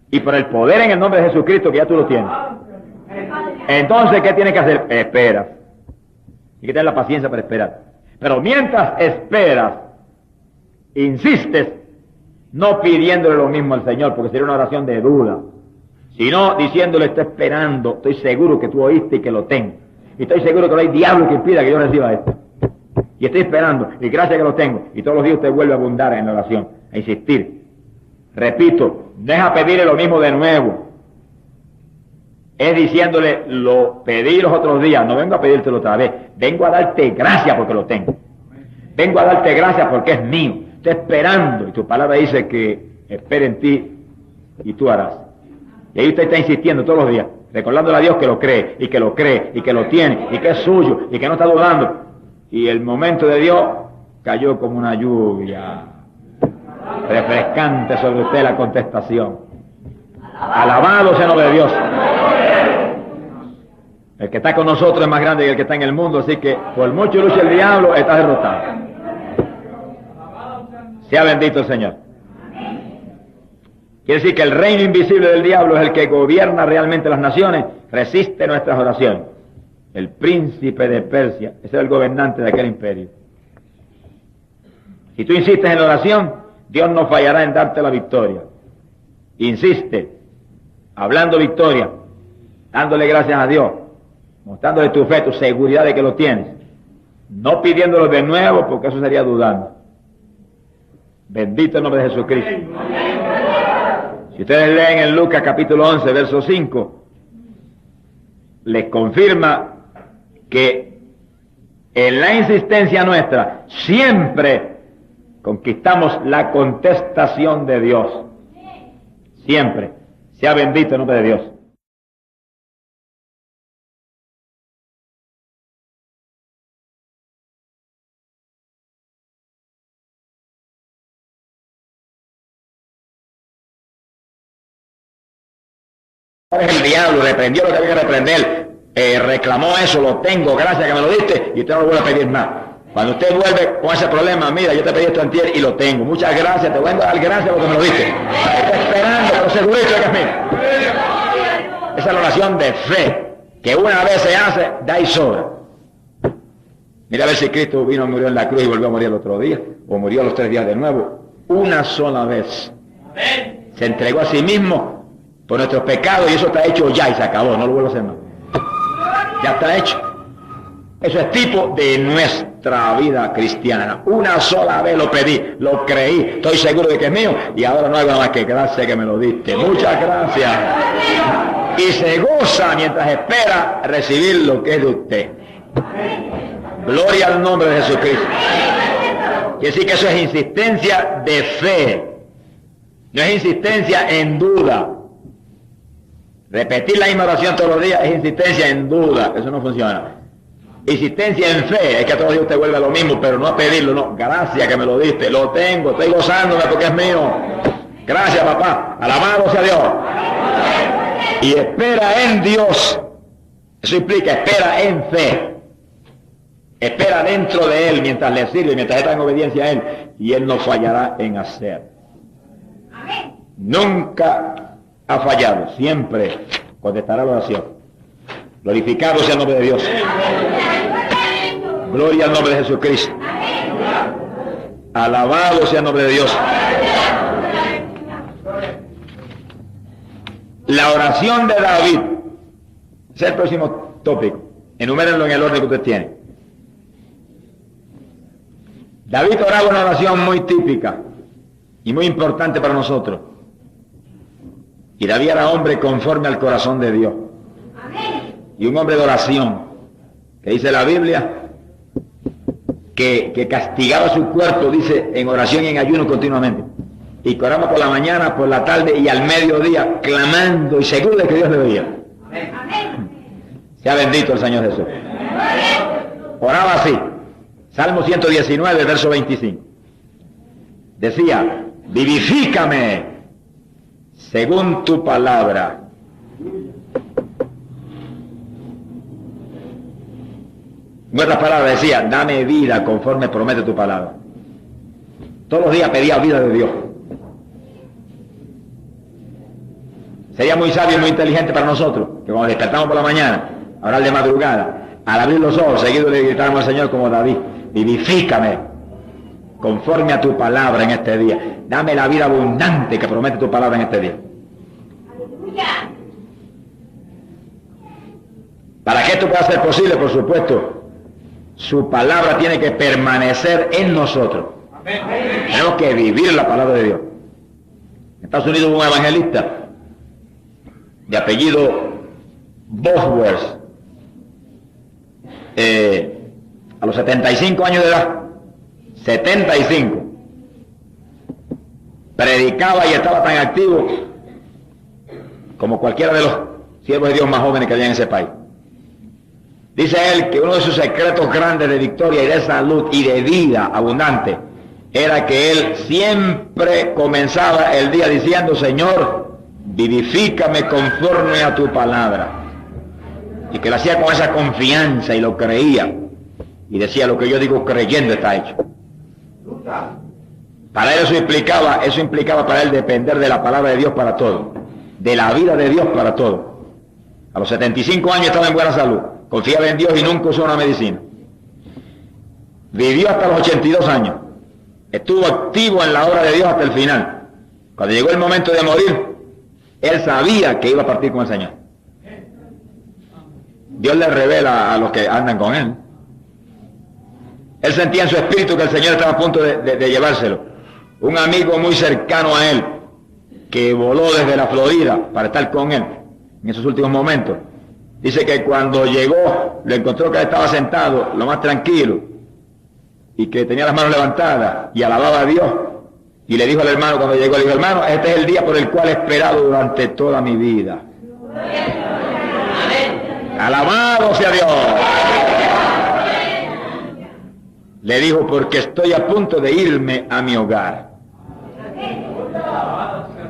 y por el poder en el nombre de Jesucristo que ya tú lo tienes. Entonces, ¿qué tienes que hacer? Esperas. Hay que tener la paciencia para esperar. Pero mientras esperas, insistes, no pidiéndole lo mismo al Señor, porque sería una oración de duda, sino diciéndole: estoy esperando, estoy seguro que tú oíste y que lo tengo. Y estoy seguro que no hay diablo que impida que yo reciba esto. Y estoy esperando, y gracias que lo tengo. Y todos los días usted vuelve a abundar en la oración, a insistir. Repito, deja pedirle lo mismo de nuevo. Es diciéndole: lo pedí los otros días, no vengo a pedírtelo otra vez. Vengo a darte gracias porque lo tengo. Vengo a darte gracias porque es mío. Estoy esperando, y tu palabra dice que espere en ti y tú harás. Y ahí usted está insistiendo todos los días, recordándole a Dios que lo cree, y que lo cree, y que lo tiene, y que es suyo, y que no está dudando. Y el momento de Dios cayó como una lluvia refrescante sobre usted la contestación. Alabado sea el nombre de Dios. El que está con nosotros es más grande que el que está en el mundo, así que por mucho lucha el diablo, está derrotado. Sea bendito el Señor. Quiere decir que el reino invisible del diablo es el que gobierna realmente las naciones, resiste nuestras oraciones. El príncipe de Persia, ese es el gobernante de aquel imperio. Si tú insistes en la oración, Dios no fallará en darte la victoria. Insiste, hablando victoria, dándole gracias a Dios, mostrándole tu fe, tu seguridad de que lo tienes, no pidiéndolo de nuevo, porque eso sería dudando. Bendito el nombre de Jesucristo. Si ustedes leen en Lucas capítulo 11, verso 5, les confirma que en la insistencia nuestra siempre conquistamos la contestación de Dios. Siempre. Sea bendito el nombre de Dios. es el diablo, reprendió lo que había que reprender, reclamó eso, lo tengo, gracias que me lo diste, y usted no lo vuelve a pedir más. Cuando usted vuelve con ese problema, mira, yo te pedí esto antier y lo tengo, muchas gracias, te voy a dar gracias porque me lo diste. Está esperando, pero segurito de que es mío. Esa es la oración de fe, que una vez se hace, da y sobra. Mira a ver si Cristo vino y murió en la cruz y volvió a morir el otro día, o murió a los 3 días de nuevo, una sola vez. Se entregó a sí mismo por nuestros pecados y eso está hecho ya y se acabó, no lo vuelvo a hacer más. Ya está hecho. Eso es tipo de nuestra vida cristiana. Una sola vez lo pedí, lo creí, estoy seguro de que es mío y ahora no hago nada más que gracias que me lo diste. Muchas gracias. Y se goza mientras espera recibir lo que es de usted. Gloria al nombre de Jesucristo. Quiere decir que eso es insistencia de fe. No es insistencia en duda. Repetir la misma oración todos los días es insistencia en duda. Eso no funciona. Insistencia en fe es que todos los días usted vuelve a lo mismo, pero no a pedirlo, no. Gracias que me lo diste, lo tengo, estoy gozándome porque es mío. Gracias, papá. Alabado sea Dios. Y espera en Dios. Eso implica espera en fe. Espera dentro de Él mientras le sirve, mientras está en obediencia a Él. Y Él no fallará en hacer. Nunca ha fallado. Siempre contestará la oración. Glorificado sea el nombre de Dios. Gloria al nombre de Jesucristo. Alabado sea el nombre de Dios. La oración de David. Ese es el próximo tópico. Enumérenlo en el orden que usted tiene. David oraba una oración muy típica y muy importante para nosotros. Y David era hombre conforme al corazón de Dios. Y un hombre de oración, que dice la Biblia, que castigaba su cuerpo, dice, en oración y en ayuno continuamente. Y que oraba por la mañana, por la tarde y al mediodía, clamando y seguro de que Dios le oía. Sea bendito el Señor Jesús. Oraba así. Salmo 119, verso 25. Decía, vivifícame según tu palabra. En otras palabras decía, dame vida conforme promete tu palabra. Todos los días pedía vida de Dios. Sería muy sabio y muy inteligente para nosotros, que cuando despertamos por la mañana, a orar de madrugada, al abrir los ojos, seguido le gritamos al Señor como David, vivifícame conforme a tu palabra en este día. Dame la vida abundante que promete tu palabra en este día. Para que esto pueda ser posible, por supuesto, su palabra tiene que permanecer en nosotros. Tenemos que vivir la palabra de Dios. En Estados Unidos hubo un evangelista de apellido Bosworth, a los 75 años de edad, 75, predicaba y estaba tan activo como cualquiera de los siervos de Dios más jóvenes que había en ese país. Dice él que uno de sus secretos grandes de victoria y de salud y de vida abundante era que él siempre comenzaba el día diciendo, Señor, vivifícame conforme a tu palabra. Y que lo hacía con esa confianza y lo creía. Y decía, lo que yo digo creyendo está hecho. Para él eso implicaba para él depender de la palabra de Dios para todo. De la vida de Dios para todo. A los 75 años estaba en buena salud. Confiaba en Dios y nunca usó una medicina. Vivió hasta los 82 años. Estuvo activo en la obra de Dios hasta el final. Cuando llegó el momento de morir, él sabía que iba a partir con el Señor. Dios le revela a los que andan con él. Él sentía en su espíritu que el Señor estaba a punto de llevárselo. Un amigo muy cercano a él, que voló desde la Florida para estar con él en esos últimos momentos, dice que cuando llegó, le encontró que él estaba sentado, lo más tranquilo, y que tenía las manos levantadas, y alababa a Dios, y le dijo al hermano cuando llegó, le dijo, hermano, este es el día por el cual he esperado durante toda mi vida. Alabado sea Dios. Le dijo, porque estoy a punto de irme a mi hogar.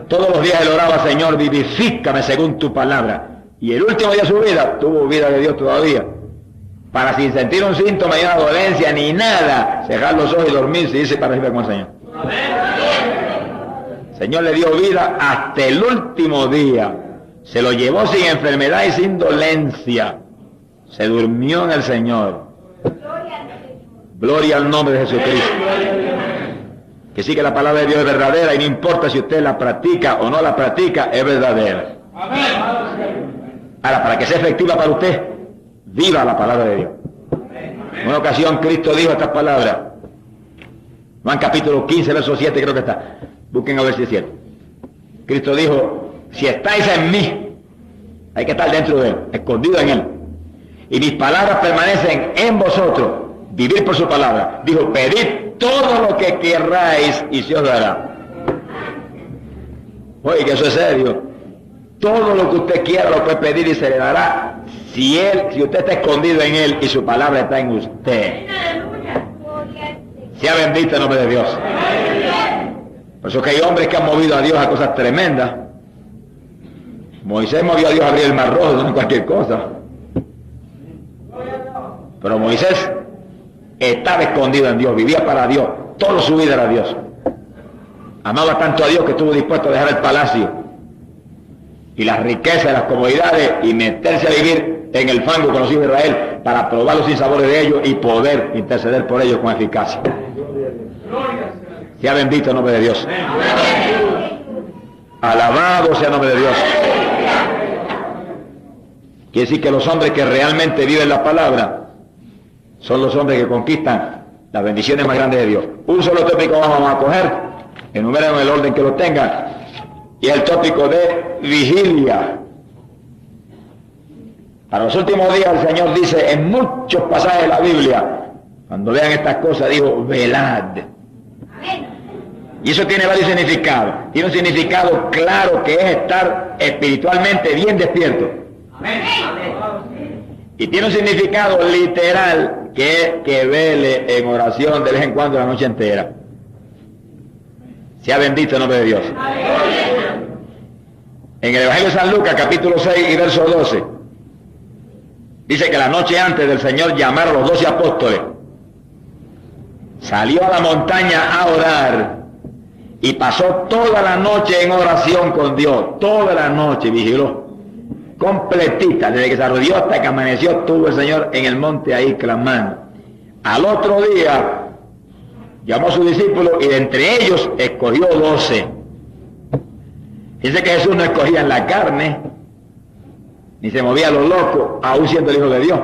Todos los días él oraba, Señor, vivifícame según tu palabra. Y el último día de su vida, tuvo vida de Dios todavía. Para sin sentir un síntoma ni una dolencia ni nada, cerrar los ojos y dormirse y irse para arriba con el Señor. El Señor le dio vida hasta el último día. Se lo llevó sin enfermedad y sin dolencia. Se durmió en el Señor. Gloria al nombre de Jesucristo. Que sí, que la palabra de Dios es verdadera y no importa si usted la practica o no la practica, es verdadera. Ahora, para que sea efectiva para usted, viva la palabra de Dios. En una ocasión Cristo dijo estas palabras. Juan capítulo 15, verso 7 creo que está. Busquen a ver si es cierto. Cristo dijo, si estáis en mí, hay que estar dentro de él, escondido en él. Y mis palabras permanecen en vosotros, vivir por su palabra. Dijo, pedid todo lo que querráis y se os dará. Oye, que eso es serio. Todo lo que usted quiera lo puede pedir y se le dará si usted está escondido en él y su palabra está en usted. Sea bendito el nombre de Dios. Por eso que hay hombres que han movido a Dios a cosas tremendas. Moisés movió a Dios a abrir el mar rojo, no cualquier cosa. Pero Moisés estaba escondido en Dios, vivía para Dios, toda su vida era Dios. Amaba tanto a Dios que estuvo dispuesto a dejar el palacio y las riquezas, las comodidades y meterse a vivir en el fango con los hijos de Israel para probar los sinsabores de ellos y poder interceder por ellos con eficacia. Sea bendito el nombre de Dios. Alabado sea el nombre de Dios. Quiere decir que los hombres que realmente viven la palabra son los hombres que conquistan las bendiciones más grandes de Dios. Un solo tópico vamos a coger, enumeren en el orden que lo tengan, y el tópico de vigilia. Para los últimos días el Señor dice en muchos pasajes de la Biblia, cuando vean estas cosas, dijo, velad. Y eso tiene varios significados. Tiene un significado claro que es estar espiritualmente bien despierto. Y tiene un significado literal que es que vele en oración de vez en cuando la noche entera. Sea bendito el nombre de Dios. En el Evangelio de San Lucas, capítulo 6 y verso 12, dice que la noche antes del Señor llamar a los 12 apóstoles, salió a la montaña a orar y pasó toda la noche en oración con Dios. Toda la noche vigiló, completita, desde que se arrodilló hasta que amaneció, estuvo el Señor en el monte ahí clamando. Al otro día llamó a sus discípulos y de entre ellos escogió 12. Dice que Jesús no escogía en la carne, ni se movía a los locos, aún siendo el Hijo de Dios.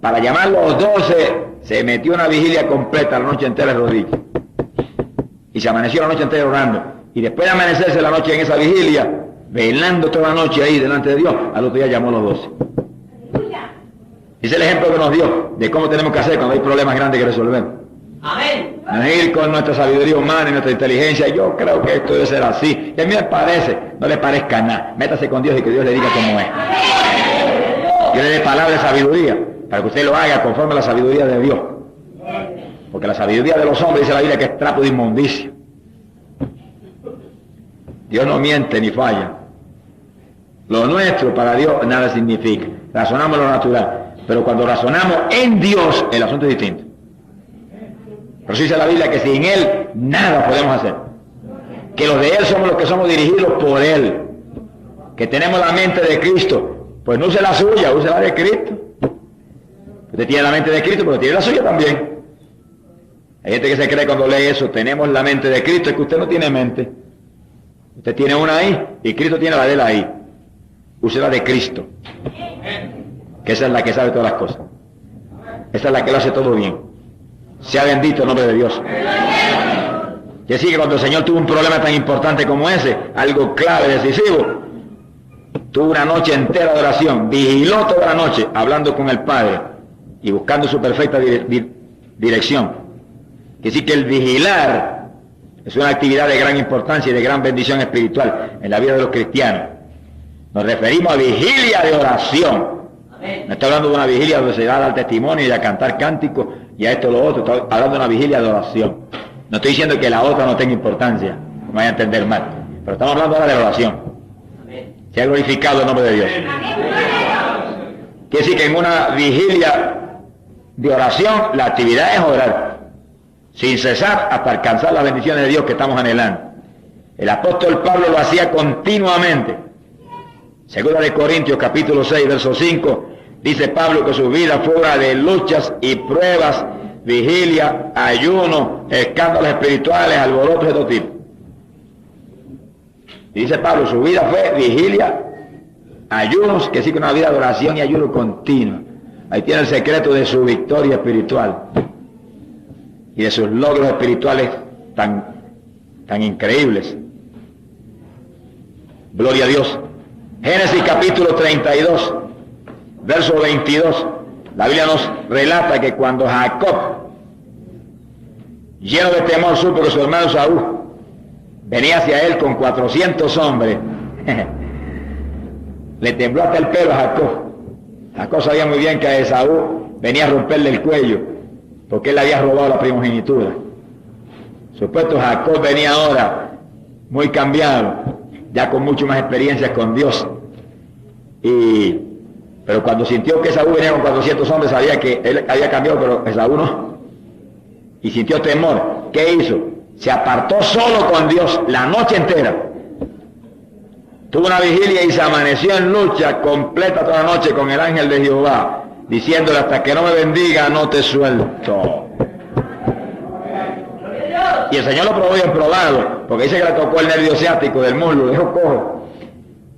Para llamar los 12, se metió una vigilia completa la noche entera de rodillas. Y se amaneció la noche entera orando. Y después de amanecerse la noche en esa vigilia, velando toda la noche ahí delante de Dios, al otro día llamó a los 12. Ese es el ejemplo que nos dio de cómo tenemos que hacer cuando hay problemas grandes que resolver. Amén. No es ir con nuestra sabiduría humana y nuestra inteligencia. Yo creo que esto debe ser así. Y a mí me parece, no le parezca nada. Métase con Dios y que Dios le diga cómo es. Yo le dé palabra de sabiduría para que usted lo haga conforme a la sabiduría de Dios. Porque la sabiduría de los hombres dice la Biblia que es trapo de inmundicia. Dios no miente ni falla. Lo nuestro para Dios nada significa. Razonamos lo natural. Pero cuando razonamos en Dios, el asunto es distinto. Pero dice la Biblia que sin Él nada podemos hacer. Que los de Él somos los que somos dirigidos por Él. Que tenemos la mente de Cristo. Pues no use la suya, use la de Cristo. Usted tiene la mente de Cristo, pero tiene la suya también. Hay gente que se cree cuando lee eso, tenemos la mente de Cristo, es que usted no tiene mente. Usted tiene una ahí y Cristo tiene la de él ahí. Use la de Cristo. Que esa es la que sabe todas las cosas. Esa es la que lo hace todo bien. Sea bendito el nombre de Dios. Y así que cuando el Señor tuvo un problema tan importante como ese, algo clave, decisivo, tuvo una noche entera de oración, vigiló toda la noche hablando con el Padre y buscando su perfecta dirección. Que sí que el vigilar es una actividad de gran importancia y de gran bendición espiritual en la vida de los cristianos. Nos referimos a vigilia de oración. No estoy hablando de una vigilia donde se da a dar testimonio y a cantar cánticos y a esto o lo otro. Estoy hablando de una vigilia de oración. No estoy diciendo que la otra no tenga importancia, no vaya a entender mal. Pero estamos hablando ahora de la oración. Se ha glorificado el nombre de Dios. Quiere decir que en una vigilia de oración la actividad es orar, sin cesar hasta alcanzar las bendiciones de Dios que estamos anhelando. El apóstol Pablo lo hacía continuamente. Segunda de Corintios capítulo 6, verso 5, dice Pablo que su vida fue obra de luchas y pruebas, vigilia, ayuno, escándalos espirituales, alborotos de todo tipo. Y dice Pablo, su vida fue vigilia, ayunos, que sí que una vida de oración y ayuno continua. Ahí tiene el secreto de su victoria espiritual y de sus logros espirituales tan increíbles. Gloria a Dios. Génesis capítulo 32, verso 22. La Biblia nos relata que cuando Jacob, lleno de temor, supo que su hermano Saúl venía hacia él con 400 hombres, le tembló hasta el pelo a Jacob. Jacob sabía muy bien que a Esaú venía a romperle el cuello, porque él le había robado la primogenitura. Supuesto, Jacob venía ahora muy cambiado, ya con mucho más experiencias con Dios. Pero cuando sintió que Esaú venía con 400 hombres, sabía que él había cambiado, pero Esaú no. Y sintió temor. ¿Qué hizo? Se apartó solo con Dios la noche entera. Tuvo una vigilia y se amaneció en lucha completa toda la noche con el ángel de Jehová, diciéndole: hasta que no me bendiga no te suelto. Y el Señor lo probó bien probado, porque dice que le tocó el nervio ciático del muslo, lo dejó cojo.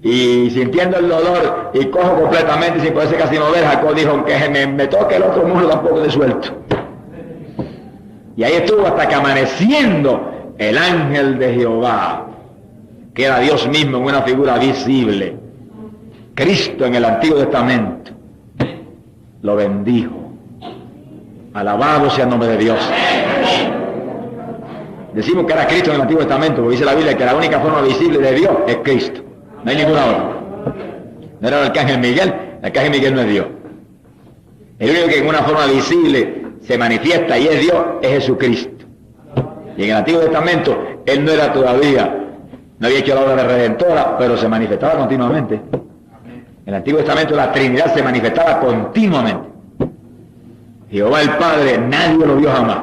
Y sintiendo el dolor y cojo completamente, sin poderse casi mover, Jacob dijo: aunque me toque el otro muslo tampoco te suelto. Y ahí estuvo hasta que, amaneciendo, el ángel de Jehová, que era Dios mismo en una figura visible, Cristo en el Antiguo Testamento, lo bendijo. Alabado sea el nombre de Dios. Decimos que era Cristo en el Antiguo Testamento, porque dice la Biblia que la única forma visible de Dios es Cristo. No hay ninguna otra. No era el arcángel Miguel no es Dios. El único que en una forma visible se manifiesta y es Dios es Jesucristo. Y en el Antiguo Testamento Él no era todavía, no había hecho la obra de redentora, pero se manifestaba continuamente. En el Antiguo Testamento la Trinidad se manifestaba continuamente. Jehová el Padre, nadie lo vio jamás.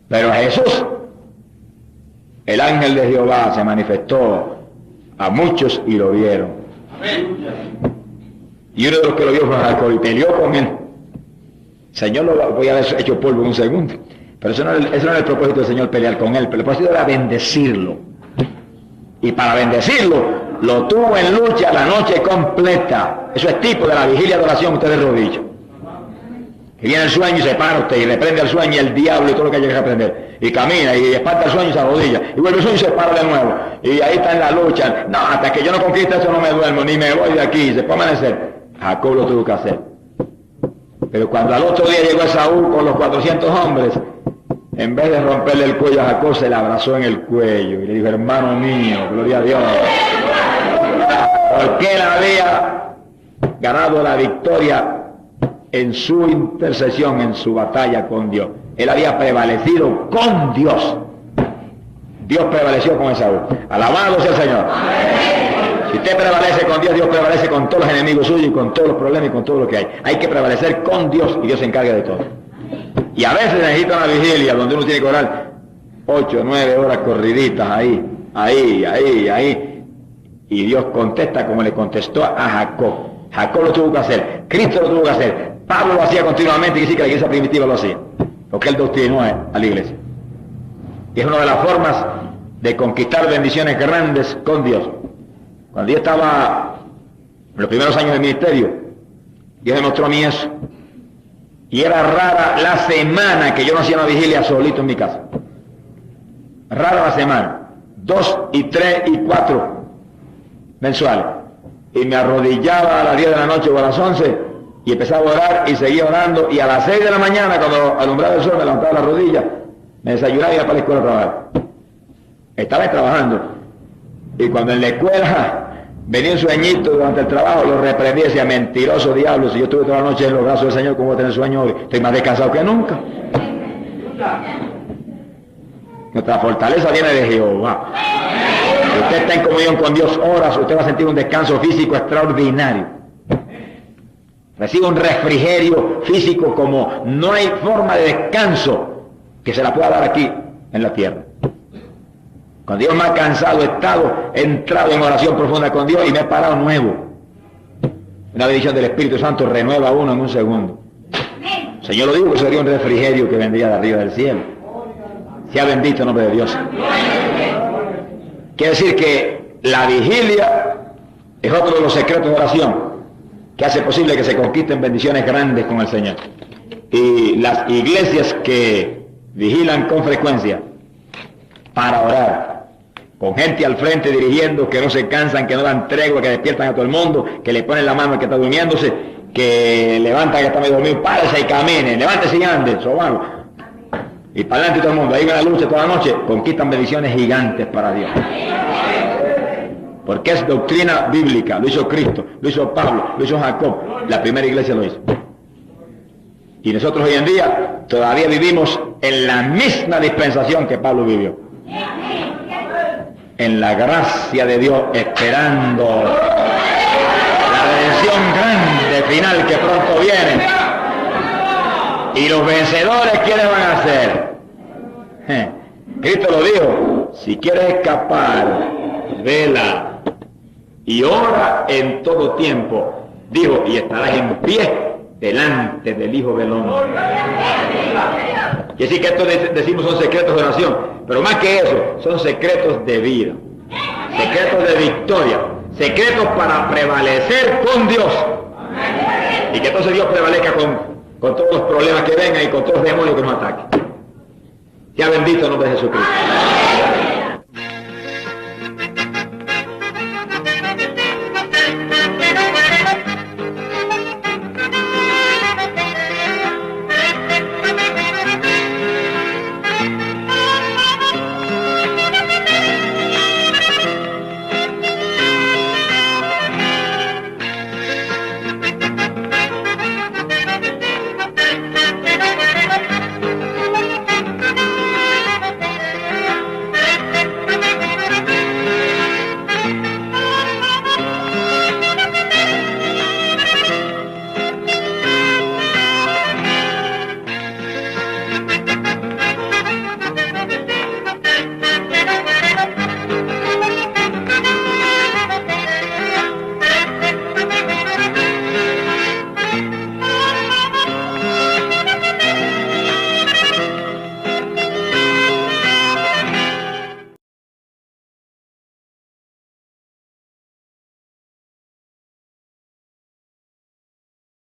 Pero a Jesús, el ángel de Jehová se manifestó a muchos y lo vieron. Y uno de los que lo vio fue Jacob y peleó con él. Señor lo voy a haber hecho polvo en un segundo. Pero eso no era el propósito del Señor, pelear con él. Pero el propósito era bendecirlo. Y para bendecirlo, lo tuvo en lucha la noche completa. Eso es tipo de la vigilia de oración, ustedes lo han dicho. Que viene el sueño y se para usted y reprende el sueño y el diablo y todo lo que haya que reprender. Y camina y espanta el sueño y se arrodilla. Y vuelve el sueño y se para de nuevo. Y ahí está en la lucha. No, hasta que yo no conquiste eso no me duermo, ni me voy de aquí. Se puede amanecer. Jacob lo tuvo que hacer. Pero cuando al otro día llegó Esaú con los 400 hombres, en vez de romperle el cuello a Jacob, se le abrazó en el cuello y le dijo: hermano mío, gloria a Dios. Porque él había ganado la victoria en su intercesión, en su batalla con Dios. Él había prevalecido con Dios. Dios prevaleció con Esaú. Alabado sea el Señor. Si usted prevalece con Dios, Dios prevalece con todos los enemigos suyos y con todos los problemas y con todo lo que hay. Hay que prevalecer con Dios y Dios se encarga de todo. Y a veces necesita una vigilia donde uno tiene que orar 8 o 9 horas corriditas ahí. Y Dios contesta como le contestó a Jacob. Jacob lo tuvo que hacer, Cristo lo tuvo que hacer, Pablo lo hacía continuamente y sí que la iglesia primitiva lo hacía, porque él doctrinó a la iglesia. Y es una de las formas de conquistar bendiciones grandes con Dios. Cuando yo estaba en los primeros años del ministerio, Dios me mostró a mí eso. Y era rara la semana que yo no hacía una vigilia solito en mi casa. Rara la semana. 2 y 3 y 4 mensuales. Y me arrodillaba a las 10 de la noche o a las 11 y empezaba a orar y seguía orando. Y a las 6 de la mañana, cuando alumbraba el sol, me levantaba las rodillas, me desayunaba y iba para la escuela a trabajar. Estaba trabajando. Y cuando en la escuela venía un sueñito durante el trabajo, lo reprendía y decía: mentiroso diablo, si yo estuve toda la noche en los brazos del Señor, ¿cómo voy a tener sueño hoy? Estoy más descansado que nunca. Nuestra fortaleza viene de Jehová. Si usted está en comunión con Dios horas, usted va a sentir un descanso físico extraordinario. Recibe un refrigerio físico como no hay forma de descanso que se la pueda dar aquí en la tierra. Cuando yo me he cansado, he entrado en oración profunda con Dios y me he parado nuevo. Una bendición del Espíritu Santo renueva a uno en un segundo. Señor lo digo, que sería un refrigerio que vendría de arriba del cielo. Sea bendito el nombre de Dios. Quiere decir que la vigilia es otro de los secretos de oración que hace posible que se conquisten bendiciones grandes con el Señor. Y las iglesias que vigilan con frecuencia para orar, con gente al frente dirigiendo, que no se cansan, que no dan tregua, que despiertan a todo el mundo, que le ponen la mano al que está durmiéndose, que levantan al que está medio dormido, párese y camine, levántese y ande, sobalo. Y para adelante todo el mundo, ahí va la lucha toda la noche, conquistan bendiciones gigantes para Dios. Porque es doctrina bíblica, lo hizo Cristo, lo hizo Pablo, lo hizo Jacob, la primera iglesia lo hizo. Y nosotros hoy en día todavía vivimos en la misma dispensación que Pablo vivió. En la gracia de Dios, esperando la redención grande final que pronto viene. Y los vencedores, ¿quiénes van a ser? Cristo lo dijo: si quieres escapar, vela y ora en todo tiempo, dijo, y estarás en pie delante del Hijo del Hombre. Y así que esto decimos son secretos de oración, pero más que eso, son secretos de vida, secretos de victoria, secretos para prevalecer con Dios. Y que entonces Dios prevalezca con todos los problemas que vengan y con todos los demonios que nos ataquen. Sea bendito el nombre de Jesucristo.